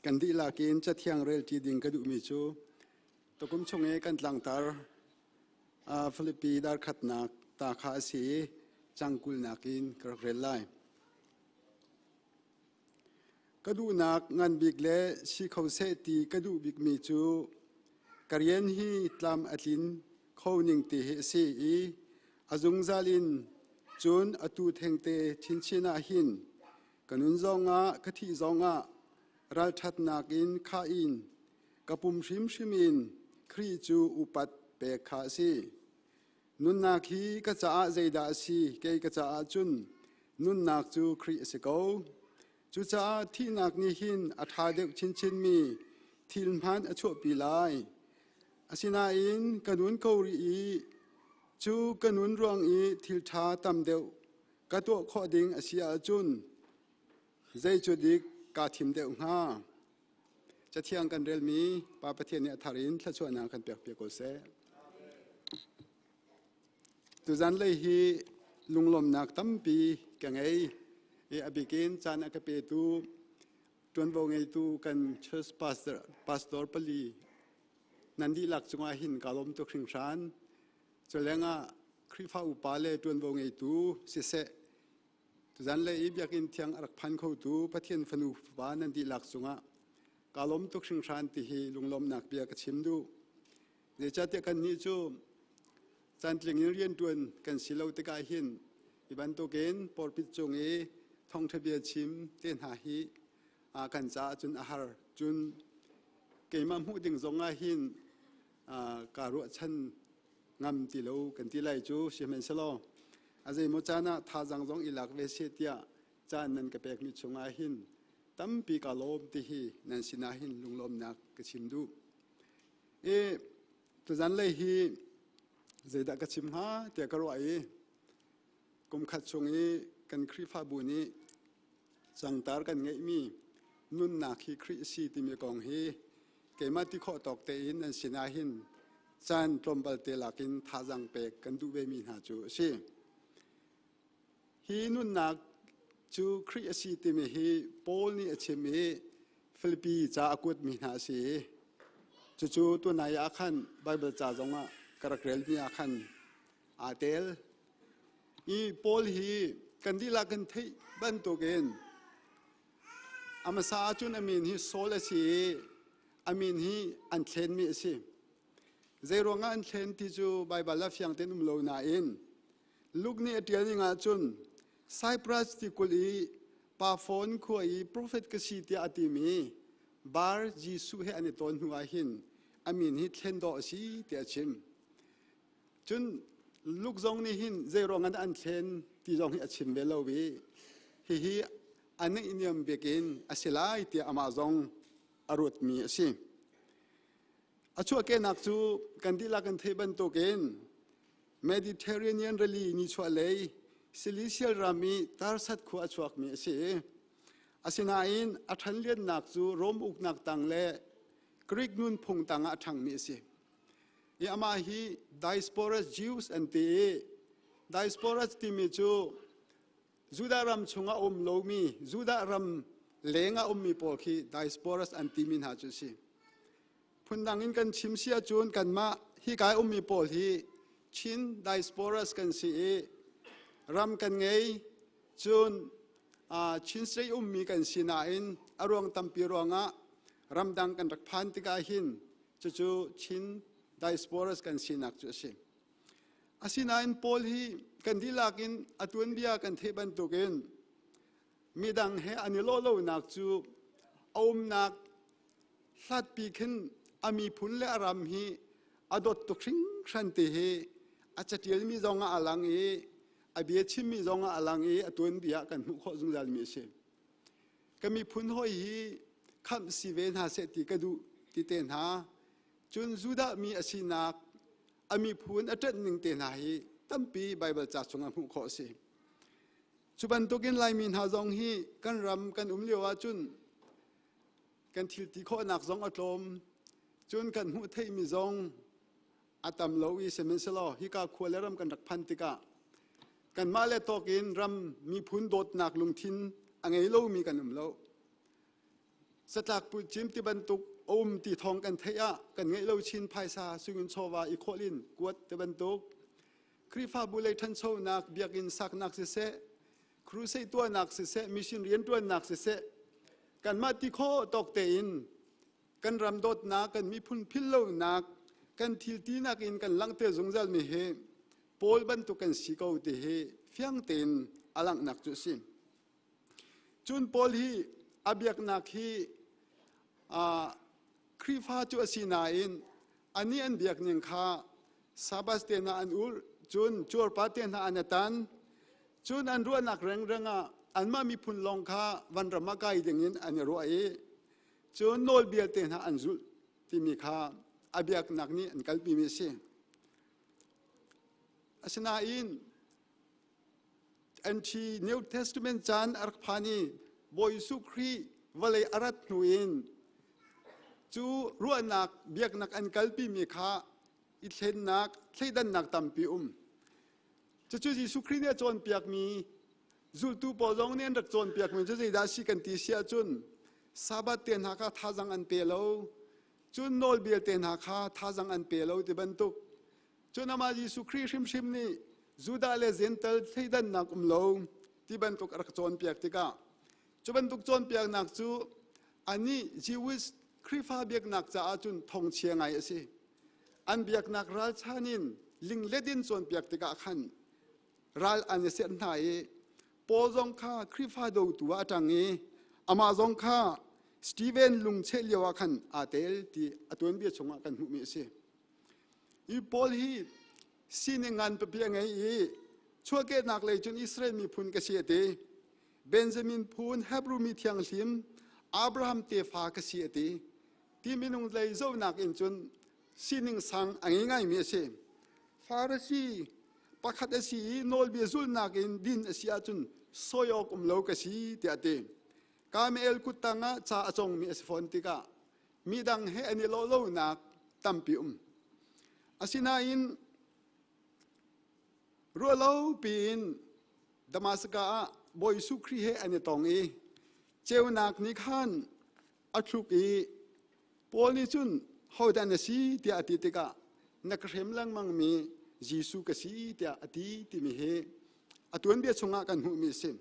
Speaker 10: กันดีลากินจะเที่ยงเรลจีดิงกระดูมิจูตกุมชงเอกันหลังตาฟิลิปปีดาร์ขัดนักตาขาสีจังกุลนักินกระเรลไลกระดูนักงานบิกเล่ชีเขาเสตีกระดูบิกมิจูกระเรียนฮีตามอัลินเขาหนิงตีเฮซีอีอาจุงซาลินจุนอตูเทงเตชินชินาหินกันนุนจงกะทิจงรัลทัดนักินข้าอินกะปุ่มชิมชิมินครีจูอุปัตเปกขาซีนุนนักฮีกะจะอาใจดาซีเกยกะจะอาจุนนุนนักจูครีสิโกจูจะอาที่นักนิหินอัฐาเดกชินชินมีทิลพันอชั่วปีไลอาศินาอินกันนุนเกาหลีจูกันนุนรวงอีทิลชาตำเดวกะตัวข้อดิงอาเซียจุนใจจุดิกกาทิมเดวงาจะเที่ยงกันเรลมีปาประเทศเนี่ยทารินทะชวนากันเปียกเปียกโกเซตุจันเลยฮีลุงลมนักตั้มปีกังไงอบิกินจานอกเปตูจวนวงไงตูกันเชิสพาสตอร์ปลีนันดีหลักจงอาหินกาลมตุกชิงชานจะเลี้ยงคริฟ้าอุปาเลจวนวงไงตูเสเสตุจันเลยอีบอยากอินเทียงรักพันเขาตูประเทศฟนูฟ้านันดีหลักจงกาลมตุกชิงชานติฮีลุงลมนักเบียกชิมดูเดี๋ยวจะเตะกันนี้จูจันทร์เรียนตัวนกันสิเลวตะกายหินอีบันโตเกนปอร์ปิจงเอท่องทะเบียนชิมเต้นหาฮีกันจ้าจุนอาหารจุนเกี่ยมหูดิ่งจงอาหินการุชันงามติเลวกันติไลจูเชมันสโลอาศัยมุจานะท่าจังจงอิลักเวเชติยาจานนันกะเปกมิจงอาหินตั้มปีกาลมติฮีนันสินาหินลุงลมนักกชิมดูตุจันเลยฮีใจดักกชิมหาเตียกระไรกุมขัดชงนี้กันครีฟ้าบุนีจังตาร์กันไงมีนุนนักฮีครีซีติมีกองฮีเกมาติข้อตอกเตอินนันสินาหินจานตรมบัลเตลักินท่าจังเปกกันดูเวมีหาจูสิฮีนุนนักจูครีซีติมีฮีโพลนี่เชมีฟิลิปปีจ้าอกุดมีหาสีจูตัวนายอาคันไบเบิลจ้าจงกระเกรลมีอาคันอาเตลอีโพลฮีกันดีลากันที่บันโตเกนอามาซาจุนอามินฮีโซลสีอามินฮีอันเทนมีสิเจรวงอันเทนที่จูไบเบิลลาฟยังเตนุมโลนาอินลูกนี่เดียนี่งาจุนไซปรัสที่กุลีปาฟอนคุยโปรเฟตกษีที่อาติมีบาร์จีสุเฮอันตอนหัวหินอามินฮิเทนดอสีเตียชิมจนลูกจงนี่หินเจรวงอันเทนที่จงฮิชิมเวลวีฮีอันนี้อินยมเบกินอาศิลาอิที่อามาจงอรุตมีสิอาชัวเกนักจูกันดีลากันเทบันโตเกนเมดิเตอร์เรเนียนเรลีนิชัวเลยซิลิเซียลรามีตาร์สัตขวาชัวกมีสิอาศินาอินอัฐันเลียนนักจูโรมอุกนักตังเล่กรีกนุนพงตังอัฐังมีสิยามาฮีไดสปอรัสจิวส์อันตีไดสปอรัสที่มีจูจูดารัมชงอาโลมีจูดารัมเลงอามีปอลคีไดสปอรัสอันตีมินหาจุสิพุนดังอินกันชิมเสียจูนกันมาฮีกายมีปอลฮีชินไดสปอรัสกันสีรัมกันไงจูนชินเสียมีกันสีนาอินอารวงตัมปีรวงะรัมดังกันรักพันติกาหินจูชินไดสปอรัสกันสีนักจุสิอาศินาอินปอลฮีกันดีลากินอตุนเบียกันเทบันตุกินมีดังเฮอันิโลโลนักจูอมนักสัตปีขึ้นอามีพุนเลอารามฮีอดตุกชิงชันติเฮอาจจะเทียมีจงอาลังเออเบียชิมีจงอาลังเออตุนเบียกันมุขจงจัลมีเชก็มีพุนหอยฮีคำสิเวนหาเสติกระดูติเตนหาจุนจูดามีอาศินักอามีพุนอัจฉริยเตนหาฮีตั้มปีไบเบิลจัดสงฆ์มุขเสจุบันตุกินไลมินหาจงฮีกันรำกันเลียวจุนกันทิลติโคนักจงอัตลมจุนกันหูเทมีจงอัตมโลวีเซมินสโลฮิกาควเลรำกันรักพันติกากันมาเลตกินรำมีพุนโดดนักลุงทินอังเอโลมีกันเลียว สตักปุจิมที่บรรทุกตีทองกันเทียกันไงเราชินภายซาสุงินโชวาอีโคลินกวดที่บรรทุกคริฟ้าบุเลยทันโชนักเบียกินสักนักเสะครูเซตัวนักเสะมิชินเรียนตัวนักเสะกันมาที่โคตกเตอินกันรำโดดนักกันมีพุ่นพิลโลนักกันทิลตีนักอินกันลังเตจงจัลมีเฮโพลบรรทุกกันสีเกาเตเฮฟียงเตนอลังนักจุสิจุนโพลฮีอาเบียกนักฮีคริฟ้าจุสีนาอินอันนี้อันเบียกนิงข้าซาบัสเตนาอันอุลจุนจูร์ปาเตนาอันตันจุนอันรัวนักเร่งอันมามีพุ่นลงข้าวันรำมากายอย่างนี้อันนี้รัวจุนโนลเบียเตนาอันจุลที่มีข้าอาเบียกนักนี้อันกัลปีมีเสียอาชนาอินอันที่ New Testament จานอักพานีบอยสุครีวลัยอารัตนุอินจูรัวนักเบียกนักอันกัลปีมีข้าอิเทนนักเทดันนักตัมปีจะจูจีสุครีเนี่ยจนเปียกมีจุลตูปอลงเนี่ยรักจนเปียกมีจะใจดาสิกันตีเสียจุนซาบัดเตียนหาข้าท่าจังอันเปโลจุนโนลเบียเตียนหาข้าท่าจังอันเปโลที่บรรทุกจุนอามาจีสุครีชิมนี่จูดาเลเซนเตลเทดันนักโลที่บรรทุกรักจนเปียกติกาจุบรรทุกจนเปียกนักจูอันนี้จีวิสคริฟ้าเบียกนักจะอาจุนทงเชียงไงสิอันเบียกนักรัลชานินลิงเลดินจนเปียกติกาขันรัลอันเสียนไทยโปจงข้าคริฟ้าดูตัวจังเออามาจงข้าสตีเวนลุงเชลียวขันอาเตลที่อตัวนี้ชงกันหุมิเสียอีโปลฮีสินงานเปียงไงชัวเกนักเลยจนอิสราเอลมีพุนกษีเตเบนจามินพุนเฮบรูมีเทียงลิมอับราฮัมเตฟากษีเตที่มินุงเลยเจ้านักอินจนสินิงสังอังง่ายมีเสียฟาร์ซีปักขัดสีโนลเบียซุลนักอินดินเสียจนโซยอกโลกสีเตเตกาเมลกุตังะจ่าจงมีเอสฟอนติกามีดังเฮอันนี้โลนักตัมปิอาศินาอินรัวเล่าปีนดามาสกาบอยสุครีเฮอันนี้ตองเจ้านักนิขันอัตรุกีโพลิจุนhow dan si ti ati tika nakrem lang mang mi jisu ka si ti ati ti mi he atun bia chunga kan hu mi sim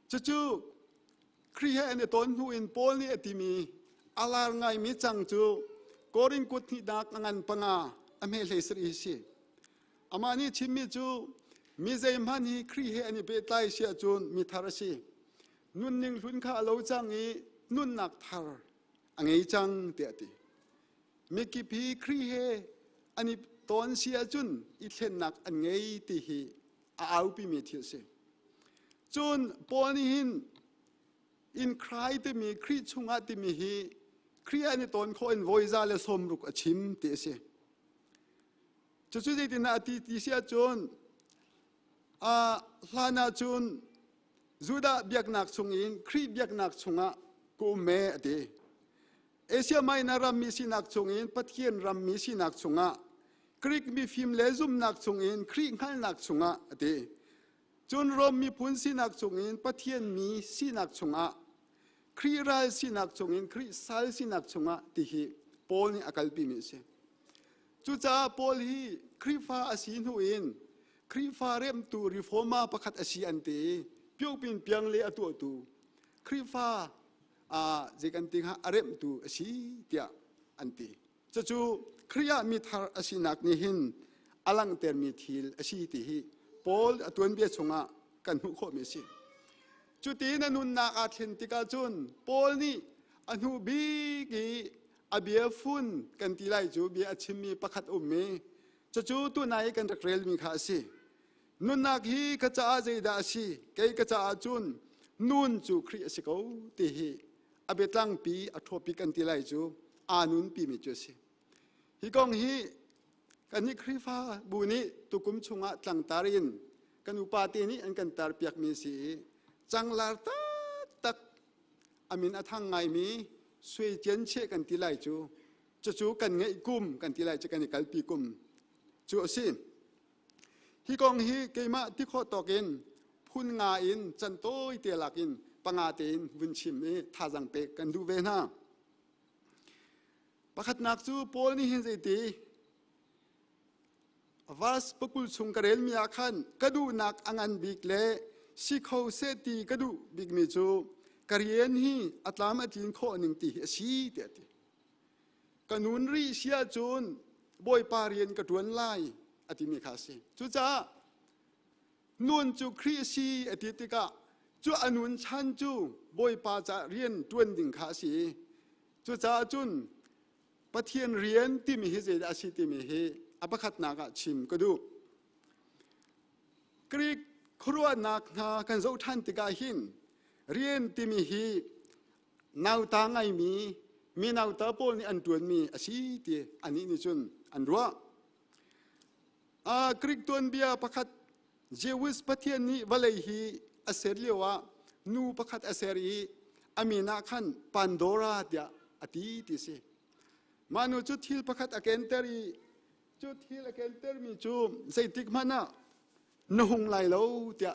Speaker 10: chu kri he ane ton hu in pol ni ati mi alar ngai mi chang chu korin kut ni dak ngan panga ame leisri si amani chimmi chu mi zai mani kri he ane be tai sia chun mi tharasi nun ning lun kha lo chang i nun nak tharอังไงจังเตียตีมิกิพีครีเฮอันนี้ตอนเสียจุนอิเทนนักอันไงตีฮีอาปีมีเทียเสจุนปอนิหินอินใครที่มีครีชุงอาที่มีฮีครีอันนี้ตอนเขาอินวอยซาเลสมรุกชิมเตียเสจุดที่นาทีที่เสียจุนลานาจุนจูดาเบียกนักชุงอินครีเบียกนักชุงอากูเมอดีเอเชียไม่นารัมมีสินักชงอินปัทเคียนรัมมีสินักชงะกรีกมีฟิล์มเลซุมนักชงอินครีกขันนักชงะเดจนรอมมีพุนสินักชงอินปัทเคียนมีสินักชงะครีรัลสินักชงอินครีซัลสินักชงะที่ฮีโพลนี่อากัลปีมิเสจุจ้าโพลฮีครีฟ้าอาศินหูอินครีฟ้าเริ่มตูริฟอร์มาประคัดอาศิอันเตเปียวปินเปียงเลอตัวตูครีฟ้าเจกันติงฮะอารมตูสีเตียอันตีจะจูครียามีทาร์อสินักนิหินอลังเตอร์มีทิลอสีติฮีโพลตัวนี้ชงะกันหุโคมิสิจุดที่นันุนนักอาเทนติกาจุนโพลนี่อนุบีกีอาเบียฟุนกันตีไลจูเบียชิมีประคัดเมจะจูตัวนายกันตะเกรลมีขาสินุนนักฮีกระจาใจดาสีเกยกระจาจุนนุนจูครีสิเขาตีฮีอเบตังปีอทอปิกันติไลจูอานุนปีมิจุสิฮิกองฮีกันนิครีฟ้าบุนีตุกุมชงะตังตารินกันอุปาตินี้อันกันตาร์เปียกมีสีจังลาร์ตักอามินอทังไงมีสวยเจนเชกันติไลจูจูกันไงกุมกันติไลจะกันนิกัลปีกุมจูสิฮิกองฮีเกมาที่ข้อตอกินพุนงาอินจันโตยเตลักิน
Speaker 11: ปังอาเตนวินชิมนี่ท่าจังเปกันดูเวนะประคัดนักจูโพลนี่เห็นใจตีวาสปกุลสุงกระเรลมีอาคันกระดูนักอังบิกเล่สิเขาเสตีกระดูบิกมิจูกระเรียนฮีอัตลามอตินข้อหนึ่งตีสีเดียดกนุนรีเชียจูนบอยปาเรียนกระดวนไล่อติมีคาสีจูจ้านุนจูครีซีอติติกะจูอนุนชันจูบอยปาจะเรียนดวนดิ่งคาสีจูจ้าจุนปะเทียนเรียนที่มีเฮเจดอาชีที่มีเฮอปคัดนากะชิมก็ดูกรีกครัวนักนากันโจทันติกาหินเรียนที่มีเฮนาวตาไงมีนาวตาโปนี่อันตัวมีอาชีที่อันนี้นี่จุนอันรัวกรีกตัวเบียปคัดเจวิสปะเทียนนี้วลัยฮีอาเซรีวะนูปคัดอาเซรีอามีนาคันปันโดราเดียอติติเสมานุจุดฮิลประคัดอเกนเตอรีจุดฮิลอเกนเตอร์มีจูใส่ติกมานะนหงไหลเลวเดีย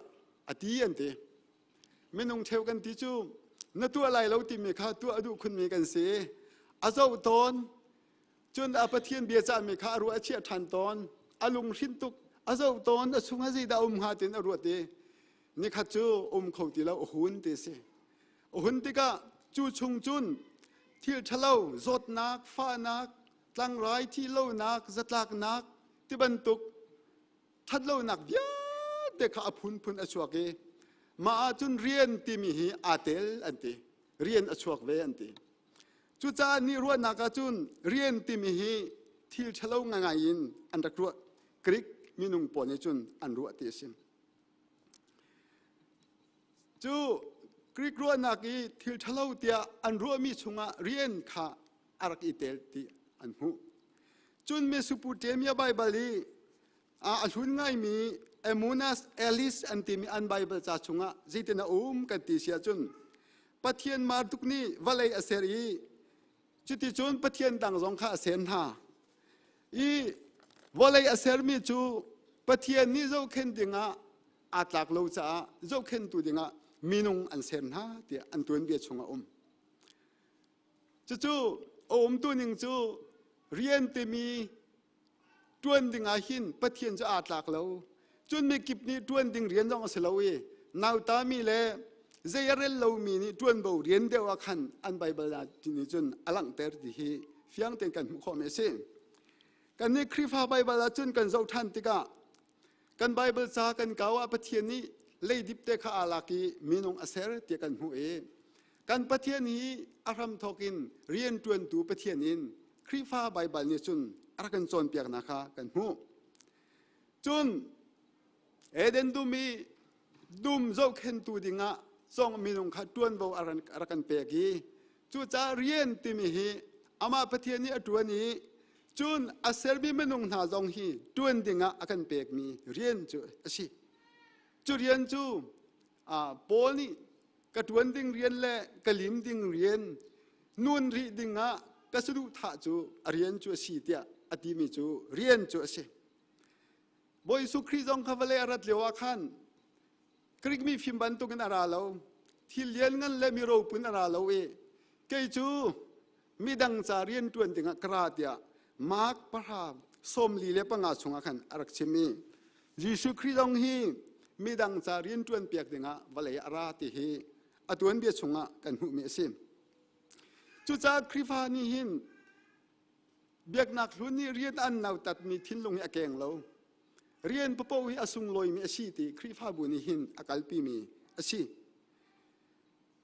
Speaker 11: อติยันเตไม่นงเทวกันติจูนตัวไหลเลวติมีข้าตัวอดุคุณมีกันเสอาเจ้าตอนจนอาปเทียนเบียจามีข้ารู้อาเชียทันตอนอาลุงชินตุกอาเจ้าตอนอาสุงฮะซีดาหาตินอรวดเตนี่ข้าจูเขาติแล้วหุ่นเตเสหุ่นติกะจูชงจุนที่ทะเลาจดนักฟ้านักตั้งร้ายที่เล่านักจัดลักนักที่บรรทุกทัดเล่านักเยอะเด็กข้าพุนอชวกเอมาจุนเรียนที่มีอาเตลอันตีเรียนอชวกเวอันตีจุจานี่รัวนักจุนเรียนที่มีที่ทะเลางายินอันตะกรัวกริกมีนุ่งปนจุนอันรัวเตชิมจูกรีกรัวนักอีทิลทะเลาเตียอันรัวมีชงะเรียนข้าอารักอิเตลตีอันหูจุนเมสุปูเตมีไบเบิลีอันหุ่นง่ายมีเอมูนัสเอลิสอันตีมีอันไบเบิลจ่าชงะจิตนากันตีเสียจุนปะเทียนมาตุกนี้วลัยอเสรีจุดที่จุนปะเทียนดังสองข้าเสนหาอีวลัยอเสรมีจูปะเทียนนี้เจ้าเข็นดิงะอาตลักโลจ่าเจ้าเข็นตัวดิงะมีนงอันเซนฮะเดียอันตัวนี้เบียชงอาจู่ตัวหนึ่งจู่เรียนที่มีตัวดิ่งอาหินปะเทียนจะอาตลักเราจนมีกิบนี้ตัวดิ่งเรียนต้องเสลาวนาวตามีเล่เจียร์เรลเรามีนี่ตัวบ่เรียนเดียวกันอันไบเบิลที่นี่จนอลังเตอร์ที่เฟียงเต็งกันข้อเมสกันนี่คริฟ้าไบเบิลจนกันเจ้าท่านติกากันไบเบิลซากันเก่าปะเทียนนี้เลยดิบเตข้าอาลากีมีนงอาเซรเตียกันหูกันปะเทียนี้อารมณ์ทอกินเรียนจวนตูปะเทียนินคริฟ้าไบเบิลนี่จุนอารักันจนเปียกนะคะกันหูจุนเอเดนดูมีดุมโจเข็นตูดิงะทรงมีนงขัดจวนบ่อารักันเปียกีจูจะเรียนติมีฮีอามาปะเทียนี้จวนนี้จุนอาเซรบีมีนงหาจงฮีจวนดิงะอากันเปียกมีเรียนจูอชีจูเรียนจูโปนี่กระทวนดิ่งเรียนและกระลิมดิ่งเรียนนูนรีดิ่งะกระสุดุท่าจูเรียนจูสีเตียอดีมีจูเรียนจูเสบอยสุครีจงขวเลรัดเลวะขันกริกมีฟิมบันตุกันอาราเลวที่เรียนงั้นและมีโรปุนอาราเลวเกยจูมีดังจาเรียนจวนดิ่งะกราเตียมาร์กปะราสมลีเลปังอาชงะขันอารักชิมียิสุครีจงฮีมีดังจาเรียนจวนเปียกดิงะวลัยอาราติฮีอตวนเบียชงะกันหูเมซิมจุจาคริฟานีหินเบียกนักลุนี่เรียนอันนาวตัดมีทิ้นลงอเกงเราเรียนปะปวิอสุงลอยมีอาชีติคริฟาบุนีหินอากาลปีมีอาชี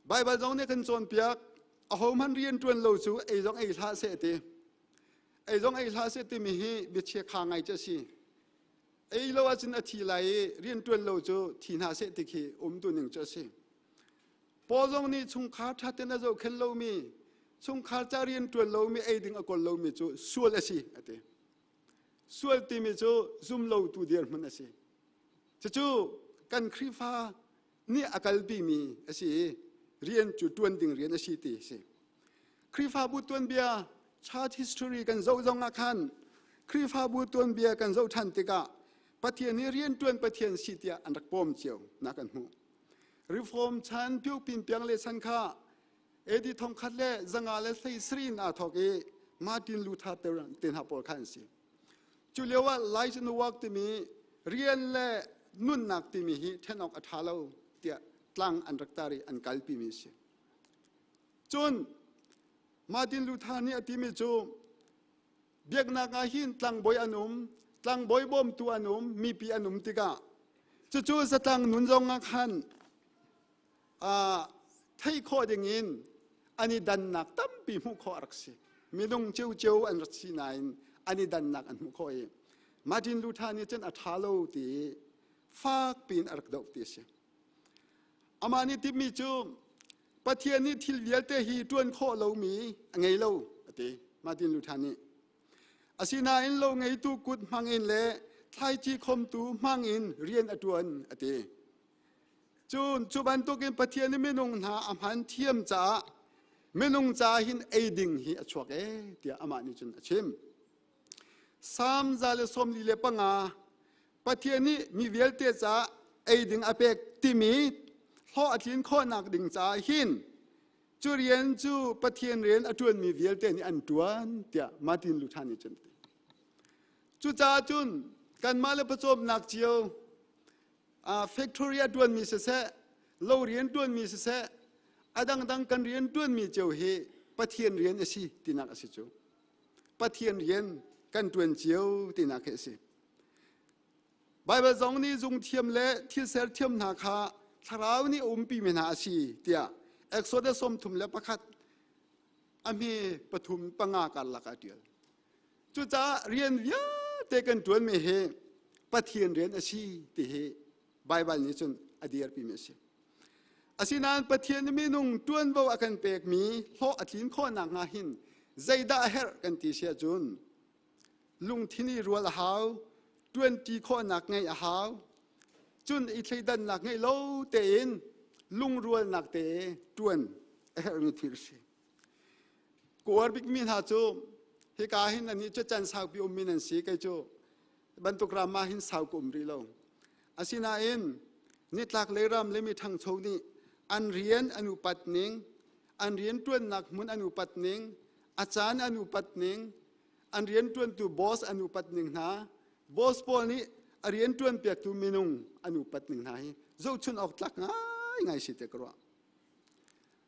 Speaker 11: ไบเบิลจงเนี่ยกันจวนเปียกเอาหมันเรียนจวนเราจูไอจงไอท่าเสติไอจงไอท่าเสติมีฮีเบียเชียคางไงจะชีไอ้เราว่าจินอธิไลเรียนตัวเราจะที่น่าเสียติคีตัวหนึ่งจะสิพอตรงนี้ชงขาทัดเนจะเข็นเรามีชงขาจะเรียนตัวเรามีไอ้ดึงอากลเรามีจะส่วนสิอะไรส่วนที่มีจะซุ่มเราตัวเดียวมันสิจะจูกันคริฟ้านี่อากาลปีมีสิเรียนจุดตัวดิ่งเรียนสิตีสิคริฟ้าบุตรตัวเบียชาติ history กันเจ้าจงอาคันคริฟ้าบุตรตัวเบียกันเจ้าทันติกาปะเทียนนี้เรียนจวนปะเทียนสิเตียอันรักปอมเจียวนักกันหู รีฟอร์มชันพิวปินเปียงเลสันค่าเอดีทองคัดเล่จังอาเลใส่สรีนาทอกเอมาตินลูธาเตนฮาปอลคันสิจุเลว่าไลซ์นวักติมีเรียนเล่นุ่นนักติมีฮิเทนออกอัฐาเลวเตียตลังอันรักตารีอันกัลปิมิสิจนมาตินลูธานี่อติมิจูเบียกนักอาหินตลังบอยอนุมตลังบอยบอมตัวอนุมมีปีอนุมติกาจู่ๆสตังนุนจงอาคันไทยข้ออย่างนี้อันนี้ดันนักตั้มปีมุขอรักสิมีลงเจียวอันรักสินายอันนี้ดันนักอันมุขอเอมาดินลูธานี่จนอัฐาโลตีฟากปีนอรักดอกตีเสอามานี่ที่มีจูประเทศนี้ที่เลี้ยเตฮีจวนข้อเรามีไงเราตีมาดินลูธานี่อาศินาอินเราไงตูกุดมังอินเล่ไทยจีคมตูมังอินเรียนอดวนตีจูนจุบันตุกินประเทศนี้ไม่นงหาอาหารเทียมจ้าไม่นงจ้าหินเอดิงฮีอชวกเดียอามานี่จุนชิมสามจาเลสมลีเลปังอาประเทศนี้มีเวลเตจ้าเอดิงอเปกติมีข้ออธินข้อหนักดิ่งจ้าหินจูเรียนจูประเทศเรียนอดวนมีเวลเตนี่อันดวนเดียมาตินลุทานี่จุนจูจ้าจุนกันมาเลประจบหนักเจียวแฟคทอรี่ดวนมีเสะเราเรียนดวนมีเสะดังกันเรียนดวนมีเจ้าเฮปะเทียนเรียนสิตินักสิจูปะเทียนเรียนกันดวนเจียวตินักสิไบเบิลจงนี้จงเทียมเละที่เสเทียมนาคาทราวนี้ปีเมนาสิเตียเอ็กโซเดสมทุมเละประคัดอเมปฐุมปังอาการลักอาเดียลจุจ้าเรียนเยอะเตกันดวนไม่เฮปะเทียนเรียนสิติเฮไบเบิลนี้จนอดียร์ปีเมสิอาศินานประเทศนี้มีนุ่งตวนบ่าวกันเปกมีโลอธินข้อหนักงาหินใจด่าเฮร์กันตีเสียจุนลุงที่นี่รัวละหาวตวนตีข้อหนักไงหาวจุนอีทดันหนักไงโลเตนลุงรัวหนักเตตวนเฮร์มีทิรสิกวาร์บิกมีหาจูเฮกาหินอันนี้จะจันสาวปีอมมินันสีกันจูบรรทุกรามาหินสาวกุมรีโลอาศินาเอ็นนิตลักเลรามเลมีทางโชนี่อันเรียนอนุปัตนิงอันเรียนตัวนักมุนอนุปัตนิงอาจารย์อนุปัตนิงอันเรียนตัวบอสอนุปัตนิงนะบอสพอนี้เรียนตัวเปียกตัวมินุงอนุปัตนิงนะเจ้าชุนออกหลักง่ายสิเตกรัว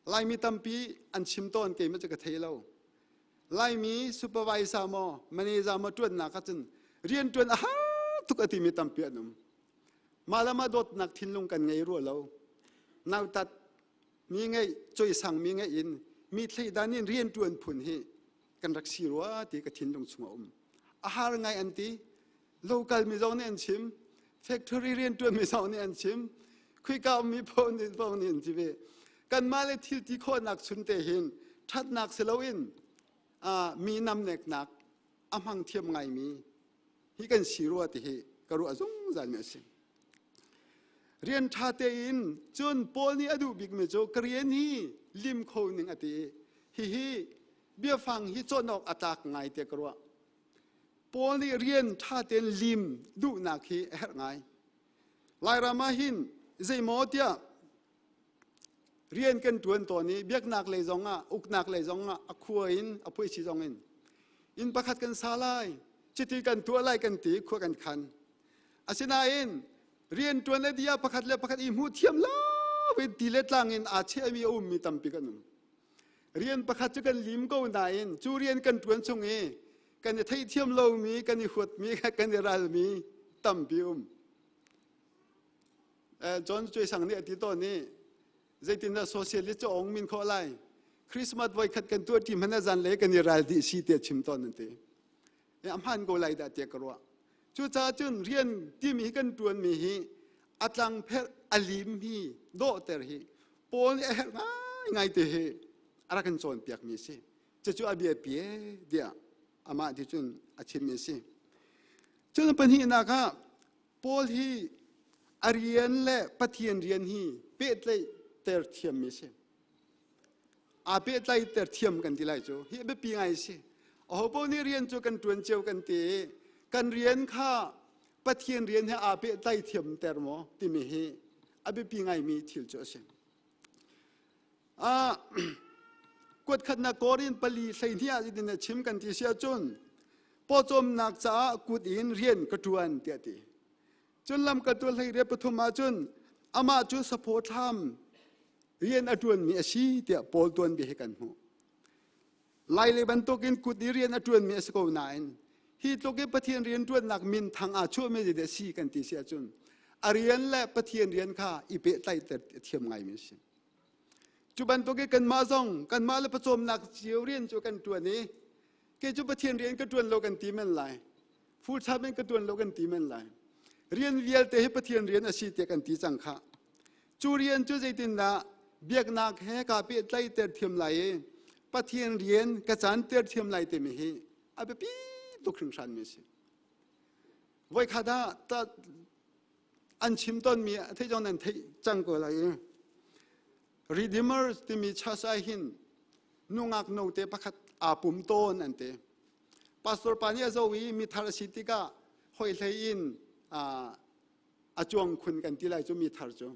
Speaker 11: ไล่มีตั้มปีอันชิมต้นเกมมันจะกระเทยเราไล่มีซูเปอร์วิซามอมันเอซามอตัวนักกันจนเรียนตัวทุกอาทิตย์มีตั้มปีนุ่มมาแล้วมาโดดนักทิ้งลงกันไงรัวเรานาวตัดมีไงจอยสั่งมีไงอินมีใครด้านนี้เรียนจวนผุนให้กันรักษีรัวที่กระทิ้งลงสมองอาหารไงอันที่โลกาลมีเจ้าเนี่ยอันชิมแฟคทอรี่เรียนจวนมีเจ้าเนี่ยอันชิมคุยกับมีพวกนี้อันที่เวกันมาเลยทิลที่ข้อนักสุนเตหินทัดนักเสลวินมีนำเนกนักอามังเทียมไงมีฮิกันสีรัวที่ให้กระรัวจงใจเมสิเรียนชาเตอินจนปอนี่อดูบิกเมโจกเรียนฮีลิมโคนึงอติฮิเบียฟังฮิจนออกอัตากไงเตกรัวปอนี่เรียนชาเตนลิมดูนักฮีเฮไงลายรามาหินใจหมอเตียเรียนกันตัวนี้เบียกนักเลยจงอุกนักเลยจงอควอินอพุยชิจงอินประคัดกันซาลายจิตกันตัวไล่กันตีขั้วกันคันอาศินาอินเรียนตัวเลดียประคัดเลประคัดอิมูเทียมล้าเวทีเลตังอินอาเชมีอุมมีตัมปิกันเรียนประคัดจุกันลิมก็นายอินจูเรียนกันตัวชงเอกันไทยเทียมโลมีกันหัวมีกันรัลมีตัมปิอุมจอนช่วยสั่งเนี่ยที่ตอนนี้ใจตินโซเชียลิสต์องมินข้อไล่คริสต์มาสไว้ขัดกันตัวที่มันจะจันเล็กกันรัลดีสีเตียชิมตอนนั้นเองอัมพันก็ไล่ได้เตียกรัวจูจ้าจุนเรียนที่มีกันตัวมีฮีอัตลังเพลอลิมฮีโดเตอร์ฮีปอนเอฮง่ายเตฮีอะไรกันโซนเปียกมีสิจะจูอาเบียเปียเดียอามาที่จุนอาชิมมีสิจุนเป็นฮีนะคะปอลฮีอาเรียนและปฏิญเรียนฮีเป็ดเลยเตอร์เทียมมีสิอาเป็ดเลยเตอร์เทียมกันที่ไรจูฮีเบปีไงสิโอ้โหปอนี่เรียนจูกันตัวเจียวกันเตกันเรียนข้าปฏิญเรียนให้อาเปไตเทียมเตอร์โมติมีเฮ abe pi ngai mi thil cho seกดขัดนักกอรินปลีใส่ที่อาจจะเนี่ยชิมกันที่เสียจนพอจมนักจ้ากุดอินเรียนกระทวนเตียตีจนลำกระทวนให้เรียบปฐมมาจนอามาจุสะโพธามเรียนอดวนมีอาชีเตียปอลตวนเบกันหูไล่เลยบรรทุกินกุดเรียนอดวนมีสกาวนัยฮีตกิปะเทียนเรียนดวนนักมินทางอาชัวไม่ได้สีกันที่เสียจนอาเรียนและปะเทียนเรียนข้าอีเปไตเตเทียมไงมิสิจุบันตัวกันมาซองกันมาแล้วผสมนักเสียวเรียนจูกันตัวนี้เกจุปะเทียนเรียนก็ตัวโลกันตีมันไหลฟูดชาเป็นก็ตัวโลกันตีมันไหลเรียนเวียลเตให้ปะเทียนเรียนอาชีพเตกันตีจังค่ะจูเรียนจูใจตินละเบียกนักแห่กาเปไตเตเทียมไหลปะเทียนเรียนกระจานเตเทียมไหลเตมิฮีอาเปปีตุกครึ่งชันมิสิไว้ข้าได้แต่อันชิมต้นมีที่จงนั้นที่จังก็ไหลRedeemers ที่มีชาสายหินนุ่งอักโนเตปะขัดอาปุ่มโตนั่นเตพาสตอร์ปานีอาวีมีทาร์สิติกาหอยเลยอินอาจวงคุณกันที่ไรจะมีทาร์จง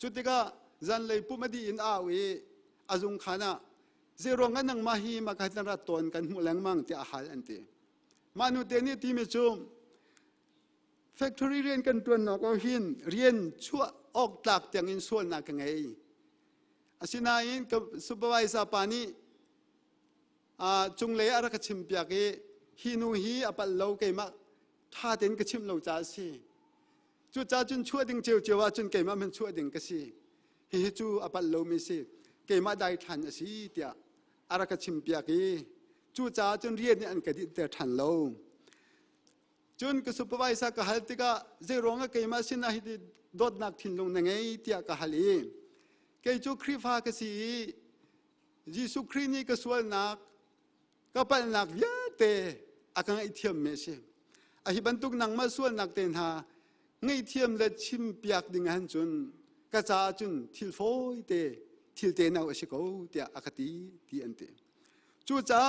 Speaker 11: จุดที่ก็จันเลยปุ่มดีอินอาวีอาจุงขานะเจรองกันนังมาฮีมากันรัตตนกันมุแรงมั่งที่อาหารอันเตมนุษย์นี่ที่มีจุม factory เรียนกันตัวนอกเอาหินเรียนชั่วออกจากอย่างอินส่วนนักไงอาศินาอินกับสุบวายซาปานีจงเลี้ยรักชิมเปียกฮินูฮีอปัลโลเกมาท่าเดินกชิมโลจ้าสิจูจ้าจุนชั่วดิ่งเจียวเจียวจุนเกมามันชั่วดิ่งกสิฮิจูอปัลโลมิสิเกมาได้ทันสิเตียรักชิมเปียกจูจ้าจุนเรียนนี่อันกระดิเตทันโลจุนกับสุบวายซากะฮัลติกาเจร้องเกมาสินาฮิดดดนักทิ้งลงนั่งไงเตียกะฮัลีเกจูคริฟากสียิสุครินีกส่วนนักก็เป็นนักเยอะเตะอาการไอเทียมเมสอาฮิบันตุกนังมาส่วนนักเตนหาไงเทียมและชิมเปียกดิ่งหันจุนกระจาจุนทิลโฟยเตทิลเตนเอาอชิโกเตะอากติตีอันเตจูจ้า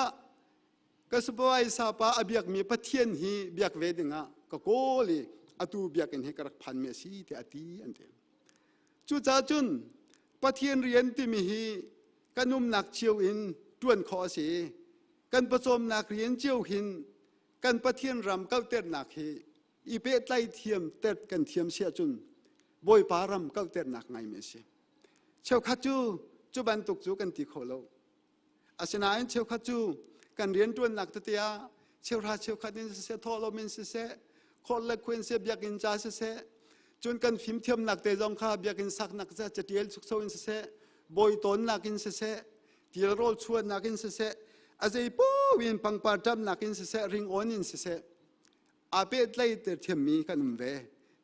Speaker 11: กระสุบไว้ซาปาอเบียกมีปะเทียนฮีเบียกเวดิงะก็โกลีอตูเบียกเห็นให้กระพันเมสีเตอตีอันเตจูจ้าจุนปะเทียนเรียนที่มีฮีกันนุ่มหนักเชียวอินต้วนคอเสกันผสมหนักเรียนเจียวหินกันปะเทียนรำเก้าเต็ดหนักฮีอีเปตไลเทียมเต็ดกันเทียมเสียจุนบอยปารำเก้าเต็ดหนักไงเมสเชียวขัดจูบันตุกจูกันตีโคโลอาศนาอินเชียวขัดจูกันเรียนต้วนหนักตัวเตียเชียวราเชียวขัดอินเสทอโลมินเสคนละควนเสียบยากินจ้าเสจนกันฟิมเทียมหนักเตะจงข้าเบียกินสักหนักจะเตียลสุกโซอินเสบอยต้นหนักอินเสเตียลโรลชวนหนักอินเสอาศัยปูวินปังปาจับหนักอินเสริงออนอินเสอาเป็ดไล่เตะเทียมมีกันเว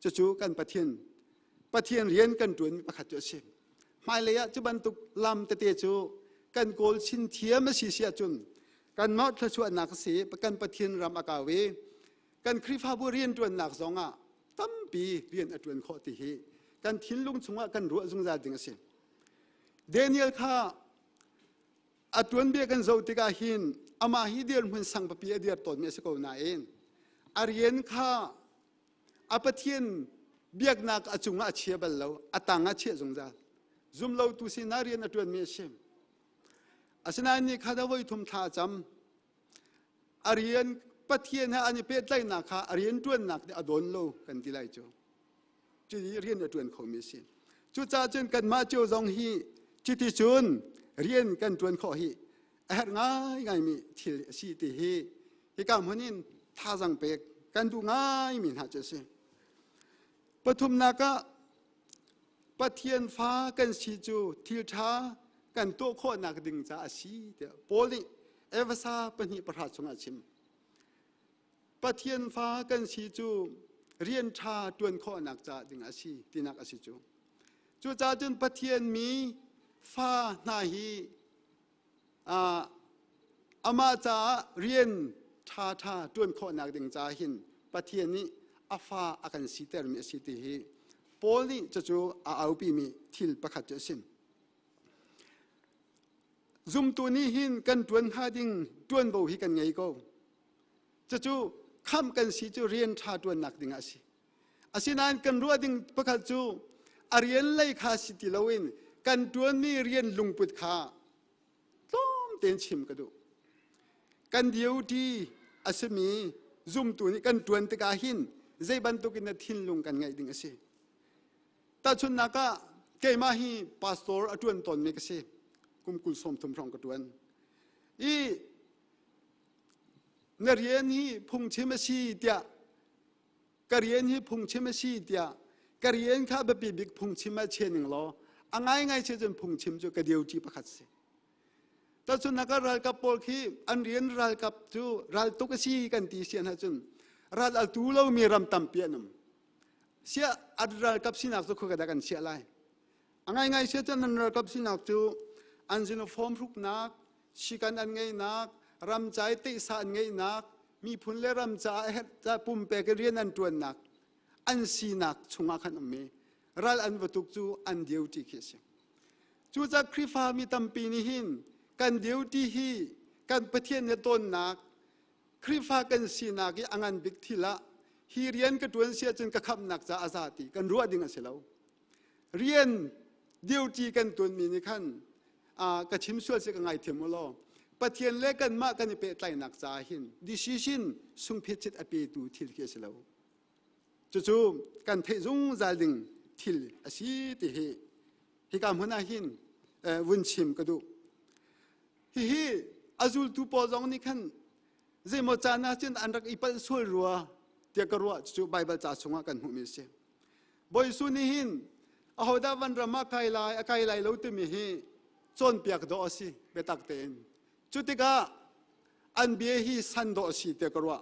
Speaker 11: จะจูกันปะเทียนเรียนกันตุนประคัดจะเชื่อไม่เลยจะบรรทุกลำเตะจูกันโกลชินเทียมสีเสียจุนกันมอดชวนหนักสีกันปะเทียนรำอากาเวกันคริฟาบุเรียนตุนหนักสองตั้มปีเรียนอดวนข้อที่กันทิ้งลุงชงกันรัวจงใจดิ่งสิเดนิเอลข้าอดวนเบียกันโจติกาหินอามาฮิเดียร์มันสังปปีเดียร์ตนเมสโกนาเองอาเรียนข้าอาปะเทียนเบียกนักอจุงอาเชียบัลเลวอาตังอาเชียจงใจซุ่มเลวตุสินาเรียนอดวนเมสอาสนานี่ข้าดาวทุมท่าจำอาเรียนปะเทียนฮะอันนี้เป็ดไล่นักค่ะเรียนต้วนนักเนี่ยอดนโลกันที่ไรโจจุดเรียนต้วนเขาไม่สิจุดจ้าจนกันมาโจจงฮีจุดที่จุนเรียนกันต้วนเขาฮีง่ายมีที่สีที่ฮีที่กำหัวนี้ท่าจังเป็กกันดูง่ายมีหาจะสิปฐุมนาคปะเทียนฟ้ากันสีจูทิลช้ากันตัวโคนักดึงจ้าสีเดียวโพลิเอฟซาปนิประหลาดสงอาชิมปะเทียนฟ้ากันสีจูเรียนชาตวนข้อนักจ่าดึงอาชีที่นักอาชีจูจ่าจนปะเทียนมีฟ้านาฮีอามาจ่าเรียนชาตวนข้อนักดึงจ่าหินปะเทียนนี้อาฟ้าอากันสีเตอร์มีอาชีที่ฮีโพลีจะจูเอาปีมีทิลประคัดเจสินซุมตัวนี้หินกันตวนหาดิ่งตวนบ่ฮีกันไงก็จะจูข้ามกันสีจูเรียนชาตวนหนักดิ่งอาชีนั้นกันรัวดิ่งประคัดจู อาเรียนไล่ขาสิติลาวินกันตัวนี้เรียนลุงปุดขาต้มเต็นชิมกระดูกันเดียวที่อาสมีซุ่มตัวนี้กันตัวนี้ตะกาหินใจบรรทุกินทินลุงกันไงดิ่งสิแต่ชุนนักเกมาฮีพาสตอร์อตัวตนมีกสิกุมกุลสมทุมพรองกระตัวนอีนเรียนฮีพุงเชมชีเดียกเรียนฮีพุงเชมชีเดียกเรียนข้าแบบบิกพุงชิมเชนิงล้ออังไงไงเชื่อจนพุงชิมจูกระเดียวจีประคัดสิแต่ชุนนักรัลกับปอลคีอันเรียนรัลกับจูรัลตุกชีกันตีเสียนฮะจุนรัลอัลตูเรามีรำตัมเปียนมเสียอัดรัลกับสินักจุกกระดักันเสียไรอังไงไงเชื่อจนรัลกับสินักจูอันจินฟอร์มรุกนักชิกันอันไงนักรำใจติสานไงนักมีพุนเลรำใจจะปุ่มเปกเรียนอันตัวนักอันสีนักชงอาคันอเมรัลอันวัตุกจูอันเดียวที่เขียนจูจากคริฟามีตัมปีนิหินกันเดียวที่ฮีกันประเทศเนต้นนักคริฟากันสีนักอังอันบิกทีละฮีเรียนกระตัวนเสียจนกระขับนักจะอาซาติกันรัวดิ่งเสียแล้วเรียนเดียวที่กันตัวมีนี่ขั้นกระชิมส่วนเสียกันไงเทมโลประเทศเล็กกันมากกันเปไตนักจ่าหินดิชิชินสุงเพชรอเปตูทิลเกสแล้วจู่ๆกันเทจุงจาดิงทิลอาศัยที่ฮิกามหัวหน้าหินวุ่นชิมกระดูฮิอาจุลตูปอจงนี่ขันเจมจานาจินอันรักอีปัลสวยรัวเตียกรัวจู่ไบเบิลจ่าสงกันหูมิเสบอยสุนีหินอาหดาวันรามาไกลไลเลวติมิฮิจนเปียกดอสิเบตักเตนจุดที่ก็อันเบียฮีสันดอสิเตียกรัว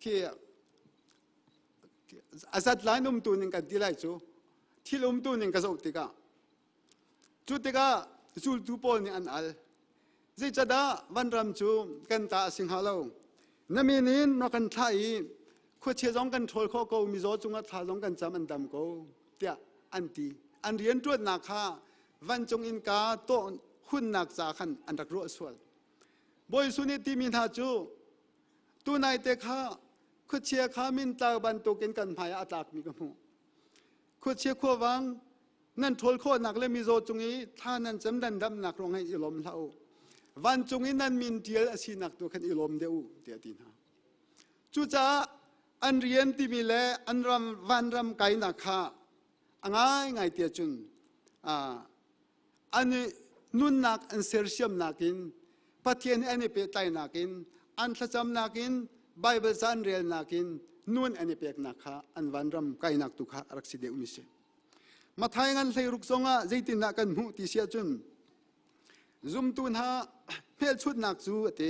Speaker 11: ที่อาศัยลายนุ่มตัวหนึ่งกันที่ไรจู่ที่ลุ่มตัวหนึ่งก็สุดที่ก็จุดที่ก็จูลตูปอนี่อันอัลเจจะได้วันรำจูกันตาสิงหาเรานั่นมีนินนกันท้ายขวดเชี่ยจงกันโทรข้อกูมีโจจุงกันท้าจงกันจำอันดำกูเดียอันตีอันเรียนตัวนักข้าวันจงอินกาโตหุ่นนักจากขันอันรักรัวสวลบอยสุนิติมินหาจูตัวนายเตข้าขวดเชี่ยข้ามินตาบันโตกินกันพายอาตากมีกมูขวดเชี่ยขัววังนั่นทลโคนักเลยมีโจจงอีท่านั้นจำดันดำนักรองให้อิลมเท่าวันจงอีนั่นมินเดียลสีนักตัวขันอิลมเดียวเดียดีนะจุจ้าอันเรียนที่มีแลอันรำวันรำไก่นักข้าง่ายเดียจุนอันนี้นุ่นนักอันเสียเสียมนักินปฏิญาณอันนี้เป็นไตนักินอันทัศน์นักินไบเบิลสันเรียลนักินนุ่นอันนี้เป็นนักข้าอันวันรำไก่นักตุข้ารักสิเดียวมิเสมาทายงานใส่รุกซงใจตินนักกันหูที่เสียจุนซุมตุนหาเพลชุดนักจูเต